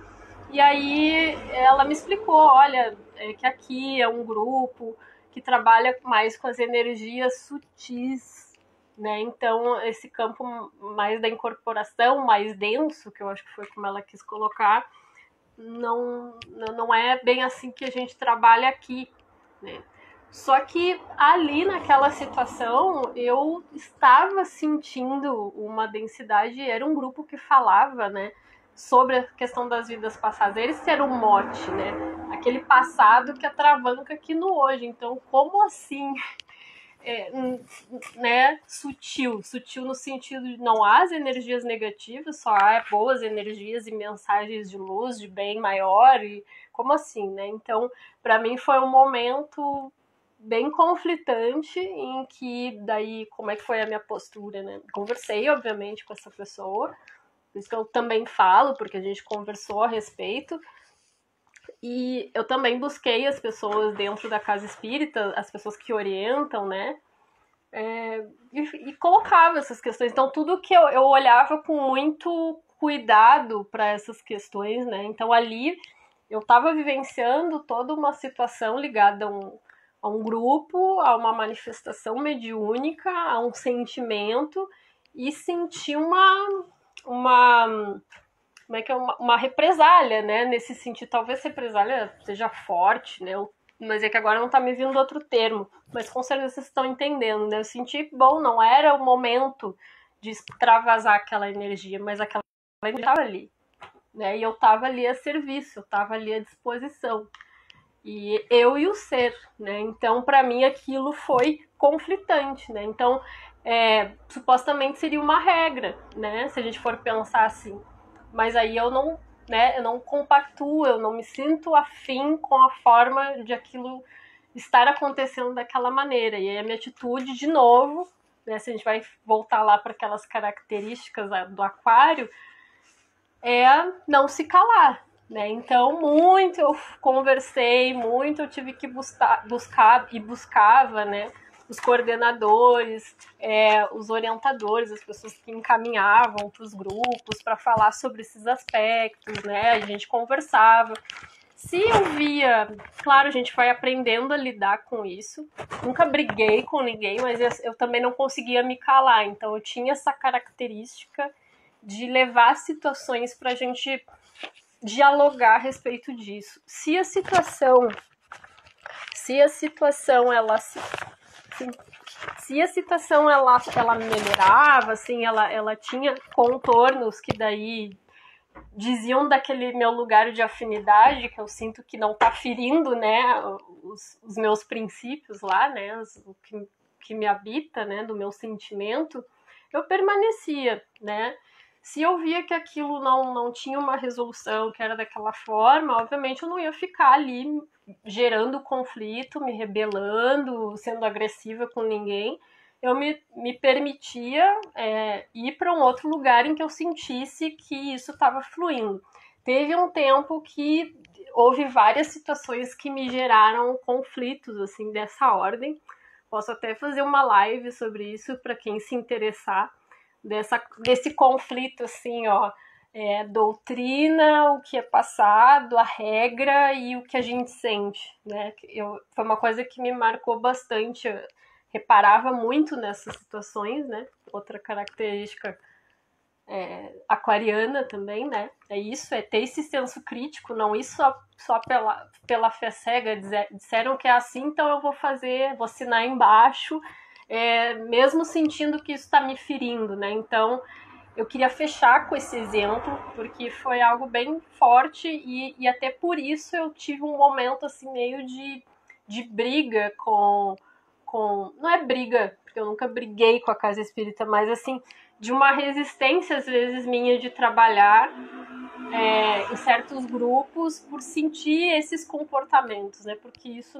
E aí ela me explicou, olha, que aqui é um grupo que trabalha mais com as energias sutis, né? Então esse campo mais da incorporação, mais denso, que eu acho que foi como ela quis colocar, não é bem assim que a gente trabalha aqui, né? Só que ali naquela situação eu estava sentindo uma densidade, era um grupo que falava, né, sobre a questão das vidas passadas. Esse era o mote, né? Aquele passado que atravanca aqui no hoje. Então, como assim? Né, sutil no sentido de não há as energias negativas, só há boas energias e mensagens de luz, de bem maior, e como assim, né? Então, para mim foi um momento bem conflitante em que daí, como é que foi a minha postura, né? Conversei, obviamente, com essa pessoa, por isso que eu também falo, porque a gente conversou a respeito, e eu também busquei as pessoas dentro da casa espírita, as pessoas que orientam, né? E colocava essas questões. Então, tudo que eu olhava com muito cuidado para essas questões, né? Então, ali eu estava vivenciando toda uma situação ligada a um grupo, a uma manifestação mediúnica, a um sentimento, e senti uma como é que é uma represália, né? Nesse sentido, talvez represália seja forte, né? Mas é que agora não tá me vindo outro termo. Mas com certeza vocês estão entendendo, né? Eu senti, bom, não era o momento de extravasar aquela energia, mas aquela energia estava ali, né? E eu estava ali a serviço, eu estava ali à disposição. E eu e o ser, né? Então, para mim, aquilo foi conflitante, né? Então, supostamente seria uma regra, né? Se a gente for pensar assim. Mas aí eu não compactuo, eu não me sinto afim com a forma de aquilo estar acontecendo daquela maneira. E aí a minha atitude, de novo, né, se a gente vai voltar lá para aquelas características do aquário, é não se calar. Né? Então, muito eu conversei, muito eu tive que buscar e buscava, né? Os coordenadores, os orientadores, as pessoas que encaminhavam para os grupos para falar sobre esses aspectos, né? A gente conversava. Se eu via, claro, a gente vai aprendendo a lidar com isso. Nunca briguei com ninguém, mas eu também não conseguia me calar. Então eu tinha essa característica de levar situações para a gente dialogar a respeito disso. Se a situação se a situação ela se a situação ela melhorava, assim, ela tinha contornos que daí diziam daquele meu lugar de afinidade, que eu sinto que não tá ferindo, né, os meus princípios lá, né, o que me habita, né, do meu sentimento, eu permanecia, né. Se eu via que aquilo não tinha uma resolução, que era daquela forma, obviamente eu não ia ficar ali gerando conflito, me rebelando, sendo agressiva com ninguém. Eu me permitia ir para um outro lugar em que eu sentisse que isso estava fluindo. Teve um tempo que houve várias situações que me geraram conflitos assim dessa ordem. Posso até fazer uma live sobre isso para quem se interessar desse conflito assim, ó, doutrina, o que é passado, a regra e o que a gente sente, né? Foi uma coisa que me marcou bastante. Eu reparava muito nessas situações, né? Outra característica aquariana também, né? É isso, é ter esse senso crítico, não ir só pela fé cega. Disseram que é assim, então eu vou fazer, vou assinar embaixo, mesmo sentindo que isso está me ferindo, né? Então, eu queria fechar com esse exemplo, porque foi algo bem forte e até por isso eu tive um momento assim meio de briga com... Não é briga, porque eu nunca briguei com a casa espírita, mas assim, de uma resistência às vezes minha de trabalhar em certos grupos por sentir esses comportamentos, né? Porque isso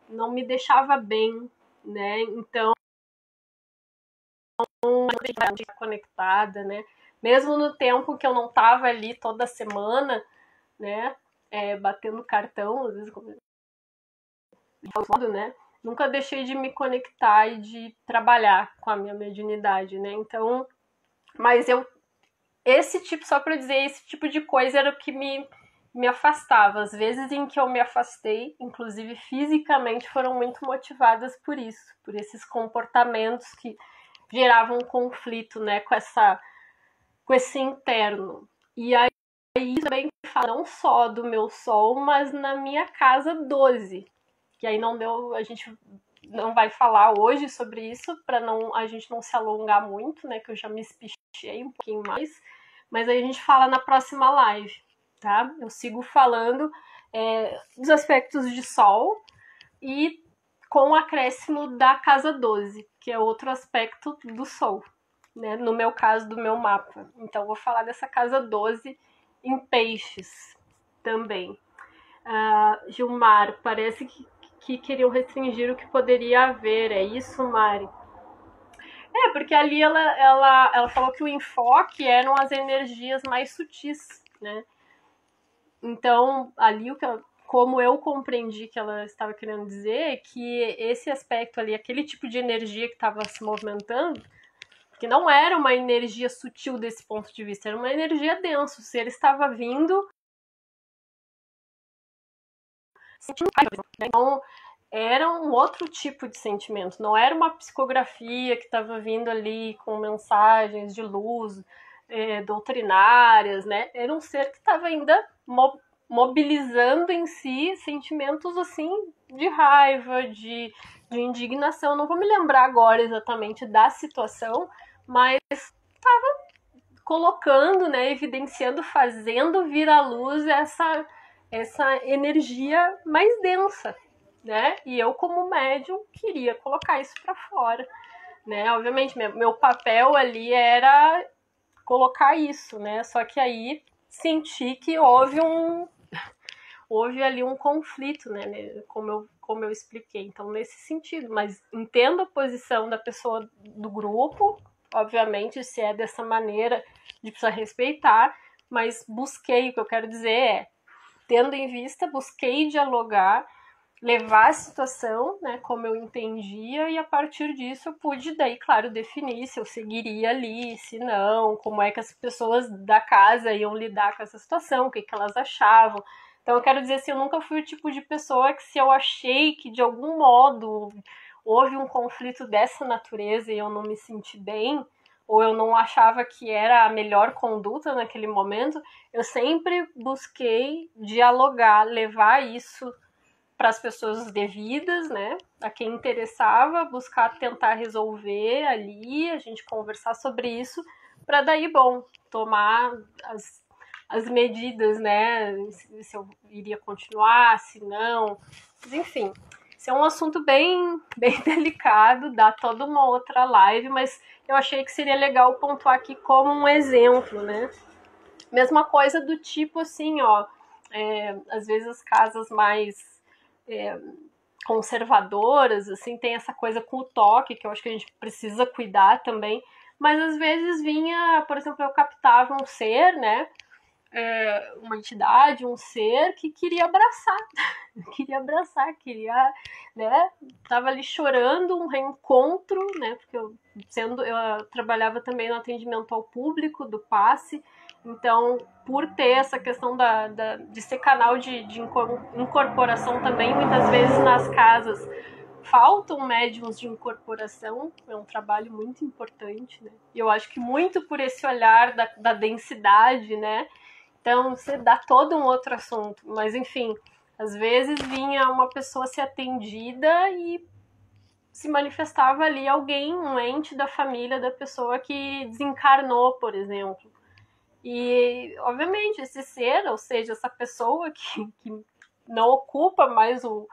não me deixava bem, né? Então, conectada, né? Mesmo no tempo que eu não estava ali toda semana, né? Batendo cartão, às vezes, né? Nunca deixei de me conectar e de trabalhar com a minha mediunidade, né? Então, mas só para dizer, esse tipo de coisa era o que me afastava. As vezes em que eu me afastei, inclusive fisicamente, foram muito motivadas por isso, por esses comportamentos que geravam um conflito, né, com esse interno. E aí também fala não só do meu sol, mas na minha casa 12. Que aí não deu, a gente não vai falar hoje sobre isso, para a gente não se alongar muito, né, que eu já me espichei um pouquinho mais, mas aí a gente fala na próxima live, tá? Eu sigo falando dos aspectos de sol e com o acréscimo da casa 12, que é outro aspecto do sol, né? No meu caso, do meu mapa. Então, vou falar dessa casa 12 em peixes também. Gilmar, parece que queriam restringir o que poderia haver. É isso, Mari? Porque ali ela falou que o enfoque eram as energias mais sutis, né? Então, ali como eu compreendi que ela estava querendo dizer, que esse aspecto ali, aquele tipo de energia que estava se movimentando, que não era uma energia sutil desse ponto de vista, era uma energia densa. O ser estava vindo. Então, era um outro tipo de sentimento, não era uma psicografia que estava vindo ali com mensagens de luz doutrinárias, né? Era um ser que estava ainda mobilizando em si sentimentos assim de raiva, de indignação. Não vou me lembrar agora exatamente da situação, mas estava colocando, né, evidenciando, fazendo vir à luz essa energia mais densa, né? E eu, como médium, queria colocar isso para fora, né? Obviamente, meu papel ali era colocar isso, né? Só que aí senti que houve ali um conflito, né? Como eu expliquei. Então, nesse sentido, mas entendo a posição da pessoa do grupo, obviamente, se é dessa maneira, de precisar respeitar, mas busquei, o que eu quero dizer tendo em vista, busquei dialogar, levar a situação, né, como eu entendia, e a partir disso eu pude daí, claro, definir se eu seguiria ali, se não, como é que as pessoas da casa iam lidar com essa situação, o que elas achavam. Então eu quero dizer assim, eu nunca fui o tipo de pessoa que se eu achei que de algum modo houve um conflito dessa natureza e eu não me senti bem, ou eu não achava que era a melhor conduta naquele momento, eu sempre busquei dialogar, levar isso para as pessoas devidas, né? A quem interessava, buscar tentar resolver ali, a gente conversar sobre isso, para daí, bom, tomar as medidas, né? Se eu iria continuar, se não. Mas, enfim, esse é um assunto bem delicado, dá toda uma outra live, mas eu achei que seria legal pontuar aqui como um exemplo, né? Mesma coisa do tipo assim, ó, às vezes as casas mais conservadoras, assim, tem essa coisa com o toque, que eu acho que a gente precisa cuidar também, mas às vezes vinha, por exemplo, eu captava um ser, né, uma entidade, um ser que queria abraçar, queria, né, tava ali chorando um reencontro, né, porque eu trabalhava também no atendimento ao público do passe, então, por ter essa questão de ser canal de incorporação também, muitas vezes nas casas faltam médiums de incorporação, é um trabalho muito importante, né, e eu acho que muito por esse olhar da densidade, né. Então, você dá todo um outro assunto. Mas, enfim, às vezes vinha uma pessoa ser atendida e se manifestava ali alguém, um ente da família da pessoa que desencarnou, por exemplo. E, obviamente, esse ser, ou seja, essa pessoa que não ocupa mais o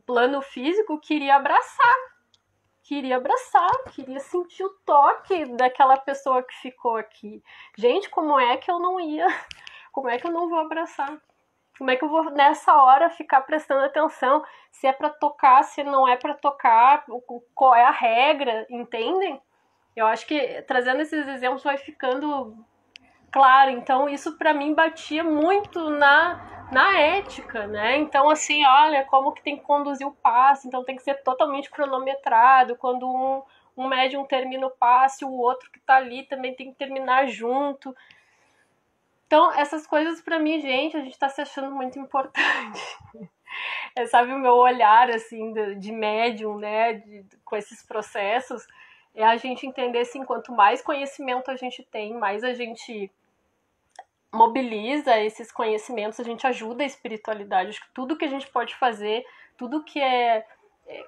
plano físico, queria abraçar, queria sentir o toque daquela pessoa que ficou aqui. Gente, como é que eu não ia? Como é que eu não vou abraçar? Como é que eu vou, nessa hora, ficar prestando atenção se é para tocar, se não é para tocar, qual é a regra, entendem? Eu acho que trazendo esses exemplos vai ficando claro. Então, isso para mim batia muito na ética, né? Então, assim, olha, como que tem que conduzir o passe, então tem que ser totalmente cronometrado, quando um médium termina o passe, o outro que tá ali também tem que terminar junto. Então, essas coisas para mim, gente, a gente tá se achando muito importante. Sabe, o meu olhar, assim, de médium, né, com esses processos, é a gente entender, assim, quanto mais conhecimento a gente tem, mais a gente mobiliza esses conhecimentos, a gente ajuda a espiritualidade. Acho que tudo que a gente pode fazer, tudo que é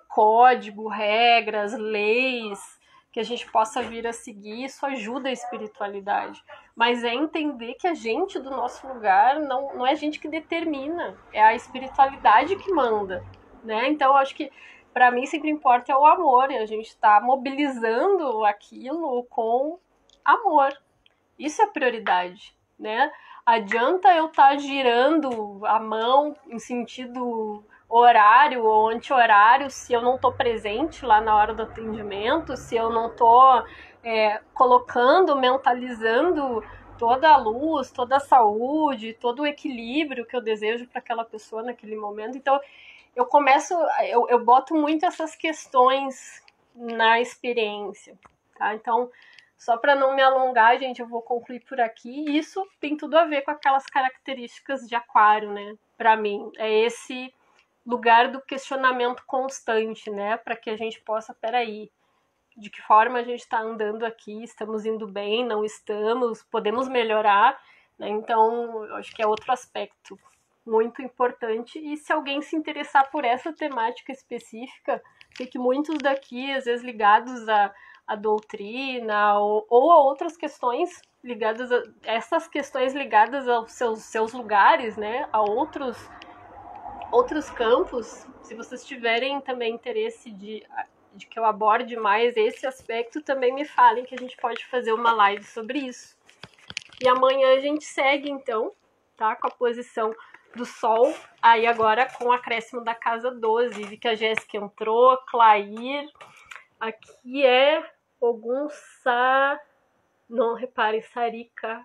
código, regras, leis, que a gente possa vir a seguir, isso ajuda a espiritualidade. Mas é entender que a gente do nosso lugar não é a gente que determina, é a espiritualidade que manda, né? Então, acho que para mim sempre importa é o amor, e a gente está mobilizando aquilo com amor. Isso é a prioridade, né? Adianta eu estar girando a mão em sentido horário ou anti-horário se eu não estou presente lá na hora do atendimento, se eu não estou colocando, mentalizando toda a luz, toda a saúde, todo o equilíbrio que eu desejo para aquela pessoa naquele momento. Então, eu boto muito essas questões na experiência, tá? Então, só para não me alongar, gente, eu vou concluir por aqui. Isso tem tudo a ver com aquelas características de aquário, né? Para mim, é esse lugar do questionamento constante, né? Para que a gente possa, peraí, de que forma a gente está andando aqui? Estamos indo bem? Não estamos? Podemos melhorar? Né? Então, eu acho que é outro aspecto muito importante. E se alguém se interessar por essa temática específica, sei que muitos daqui, às vezes ligados a doutrina ou a outras questões ligadas a essas questões ligadas aos seus lugares, né, a outros campos, se vocês tiverem também interesse de que eu aborde mais esse aspecto, também me falem que a gente pode fazer uma live sobre isso. E amanhã a gente segue então, tá, com a posição do Sol, aí agora com o acréscimo da casa 12, vi que a Jéssica entrou, Clair, aqui é Ogum não reparem, Sarika,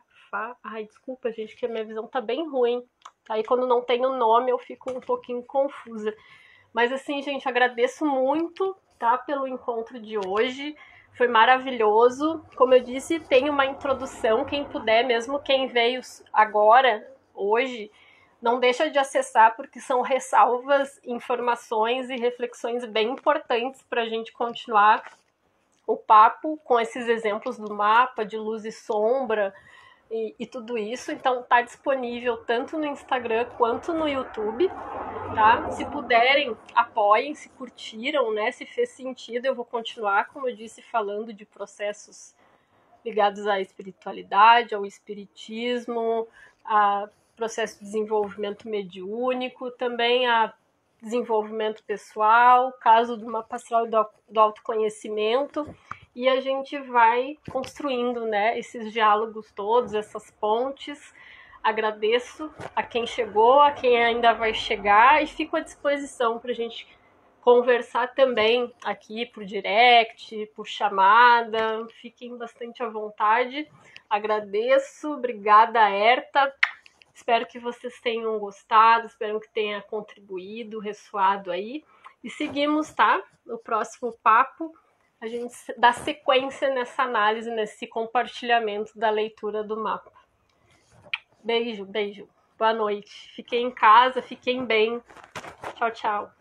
ai, desculpa, gente, que a minha visão tá bem ruim, aí quando não tem o nome eu fico um pouquinho confusa, mas assim, gente, agradeço muito, tá, pelo encontro de hoje, foi maravilhoso, como eu disse, tem uma introdução, quem puder, mesmo quem veio agora, hoje, não deixa de acessar, porque são ressalvas, informações e reflexões bem importantes para a gente continuar o papo com esses exemplos do mapa de luz e sombra, e tudo isso. Então tá disponível tanto no Instagram quanto no YouTube, tá? Se puderem, apoiem, se curtiram, né? Se fez sentido, eu vou continuar, como eu disse, falando de processos ligados à espiritualidade, ao espiritismo, a processo de desenvolvimento mediúnico, também a desenvolvimento pessoal, caso de uma pastoral do autoconhecimento, e a gente vai construindo, né, esses diálogos todos, essas pontes. Agradeço a quem chegou, a quem ainda vai chegar, e fico à disposição para a gente conversar também aqui por direct, por chamada. Fiquem bastante à vontade. Agradeço, obrigada, Herta. Espero que vocês tenham gostado, espero que tenha contribuído, ressoado aí. E seguimos, tá? No próximo papo, a gente dá sequência nessa análise, nesse compartilhamento da leitura do mapa. Beijo, beijo. Boa noite. Fiquem em casa, fiquem bem. Tchau, tchau.